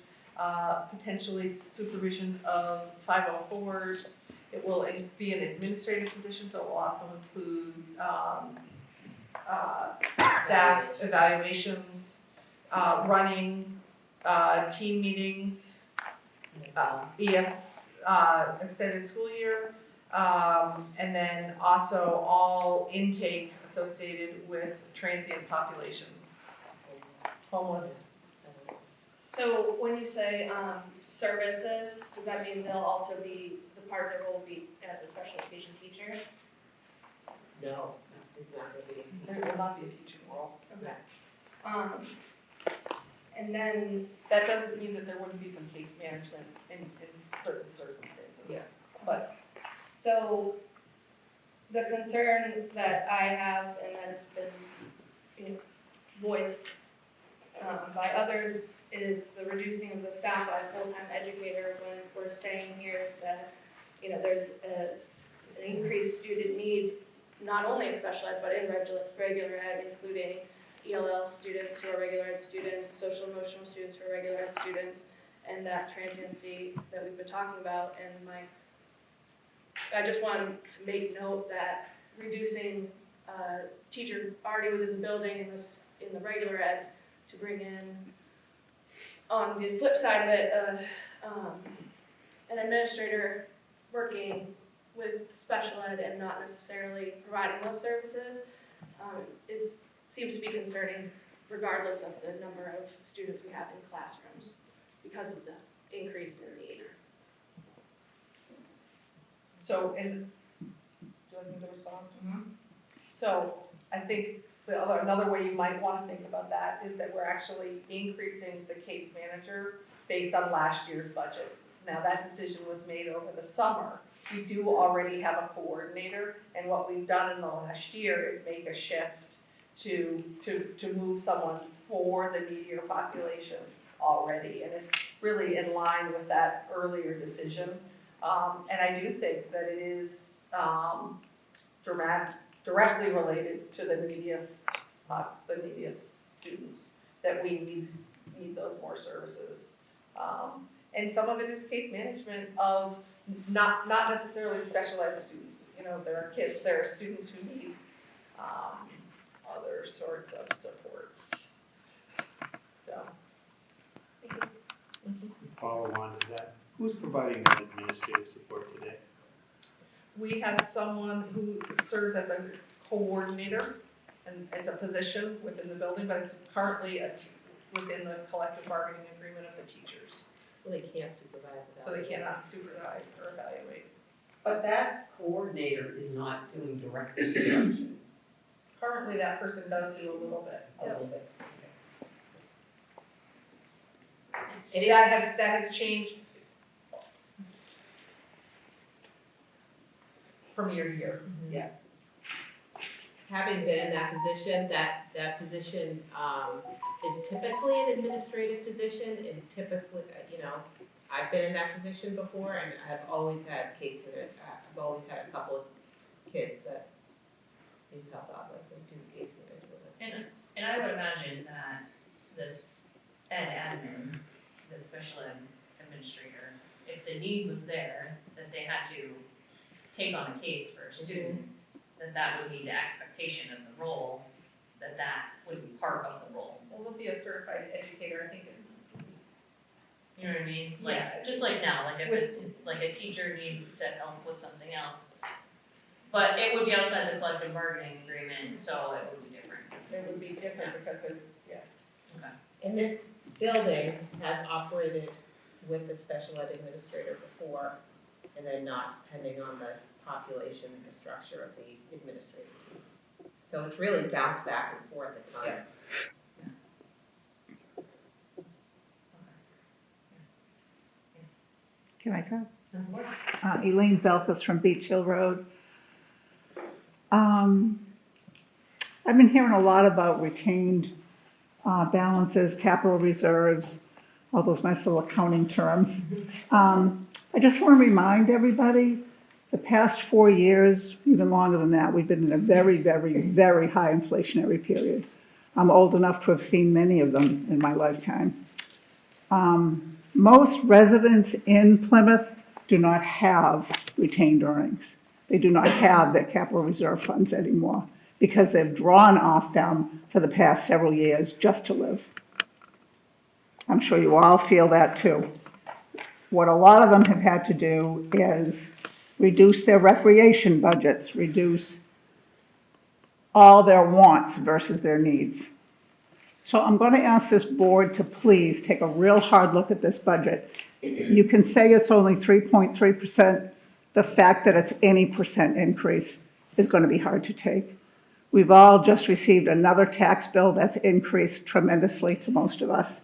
potentially supervision of 504s. It will be an administrative position, so it will also include staff evaluations, running team meetings, extended school year, and then also all intake associated with transient population, homeless. So when you say services, does that mean they'll also be, the part of their role will be as a special education teacher? No, it's not gonna be. There will not be a teaching role. Okay. And then, That doesn't mean that there wouldn't be some case management in certain circumstances. Yeah. But so the concern that I have and that has been voiced by others is the reducing of the staff by a full-time educator when we're saying here that, there's an increased student need, not only in special ed, but in regular ed, including ELL students who are regular ed students, social emotional students who are regular ed students, and that transiency that we've been talking about. And I just wanted to make note that reducing teacher already within the building in the regular ed to bring in, on the flip side of it, an administrator working with special ed and not necessarily providing those services seems to be concerning regardless of the number of students we have in classrooms because of the increase in need. so, do I need to respond? So I think another way you might want to think about that is that we're actually increasing the case manager based on last year's budget. Now, that decision was made over the summer. We do already have a coordinator, and what we've done in the last year is make a shift to move someone for the needier population already, and it's really in line with that earlier decision. And I do think that it is directly related to the neediest students, that we need those more services. And some of it is case management of not necessarily special ed students. There are students who need other sorts of supports. So. Follow on to that, who's providing that administrative support today? We have someone who serves as a coordinator, and it's a position within the building, but it's currently within the collective bargaining agreement of the teachers. So they can't supervise it. So they cannot supervise or evaluate. But that coordinator is not doing direct instruction. Currently, that person does do a little bit. It is, That has changed from year to year. having been in that position, that position, is typically an administrative position, and typically, I've been in that position before, and I've always had I've always had a couple of kids that need help out with and do case management. And I would imagine that this admin, this special ed administrator, if the need was there, that they had to take on a case for a student, that would be the expectation of the role, that would be part of the role. Well, they'll be a certified educator, I think. You know what I mean? Like, just like now, like if a teacher needs to help with something else. But it would be outside the collective bargaining agreement, so it would be different. It would be different because yes. Okay. And this building has operated with the special ed administrator before, and then not depending on the population and the structure of the administrative team. So it's really bounced back and forth at times. Yes. Can I try? Elaine Belkis from Beach Hill Road. I've been hearing a lot about retained balances, capital reserves, all those nice little accounting terms. I just want to remind everybody, the past 4 years, even longer than that, we've been in a very, very, very high inflationary period. I'm old enough to have seen many of them in my lifetime. Most residents in Plymouth do not have retained earnings. They do not have their capital reserve funds anymore because they've drawn off them for the past several years just to live. I'm sure you all feel that too. What a lot of them have had to do is reduce their recreation budgets, reduce all their wants versus their needs. So I'm going to ask this board to please take a real hard look at this budget. You can say it's only 3.3%. The fact that it's any percent increase is going to be hard to take. We've all just received another tax bill that's increased tremendously to most of us,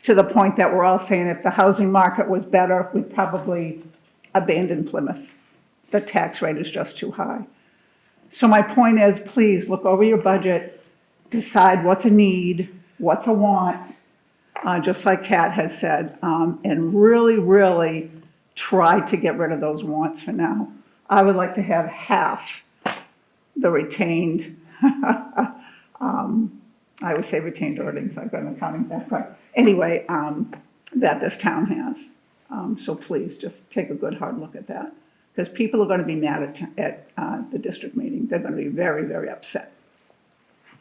to the point that we're all saying if the housing market was better, we'd probably abandon Plymouth. The tax rate is just too high. So my point is, please look over your budget, decide what's a need, what's a want, just like Kat has said, and really, really try to get rid of those wants for now. I would like to have half the retained, I would say retained earnings, I've got an accounting background, anyway, that this town has. So please, just take a good hard look at that, because people are going to be mad at the district meeting. They're going to be very, very upset,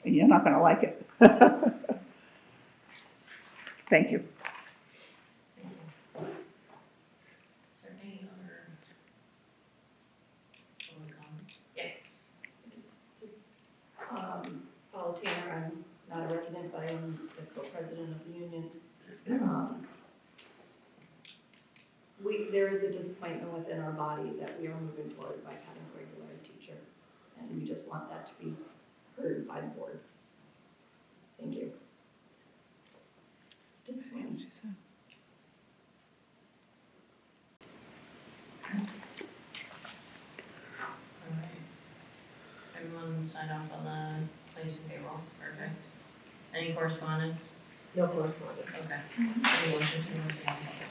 and you're not going to like it. Thank you. Is there any other public comment? Yes. Just, Paul Tanner, I'm not a resident, but I am the co-president of the union. There is a disappointment within our body that we are moving forward by having a regular teacher, and we just want that to be heard by the board. Thank you. It's disappointing. All right. Everyone signed off on the claims and payroll, perfect. Any correspondence? No correspondence. Okay. Any motion to move to non-public?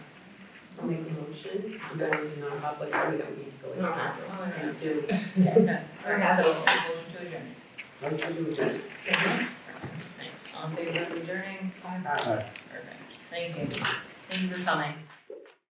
I'll make a motion, I'm going to non-public, we don't need to go into No, that. no, no. Do. Okay, all right, so motion to adjourn. Motion to adjourn. Thanks. All in favor of adjourning? Aye. Perfect. Thank you. Thank you for coming.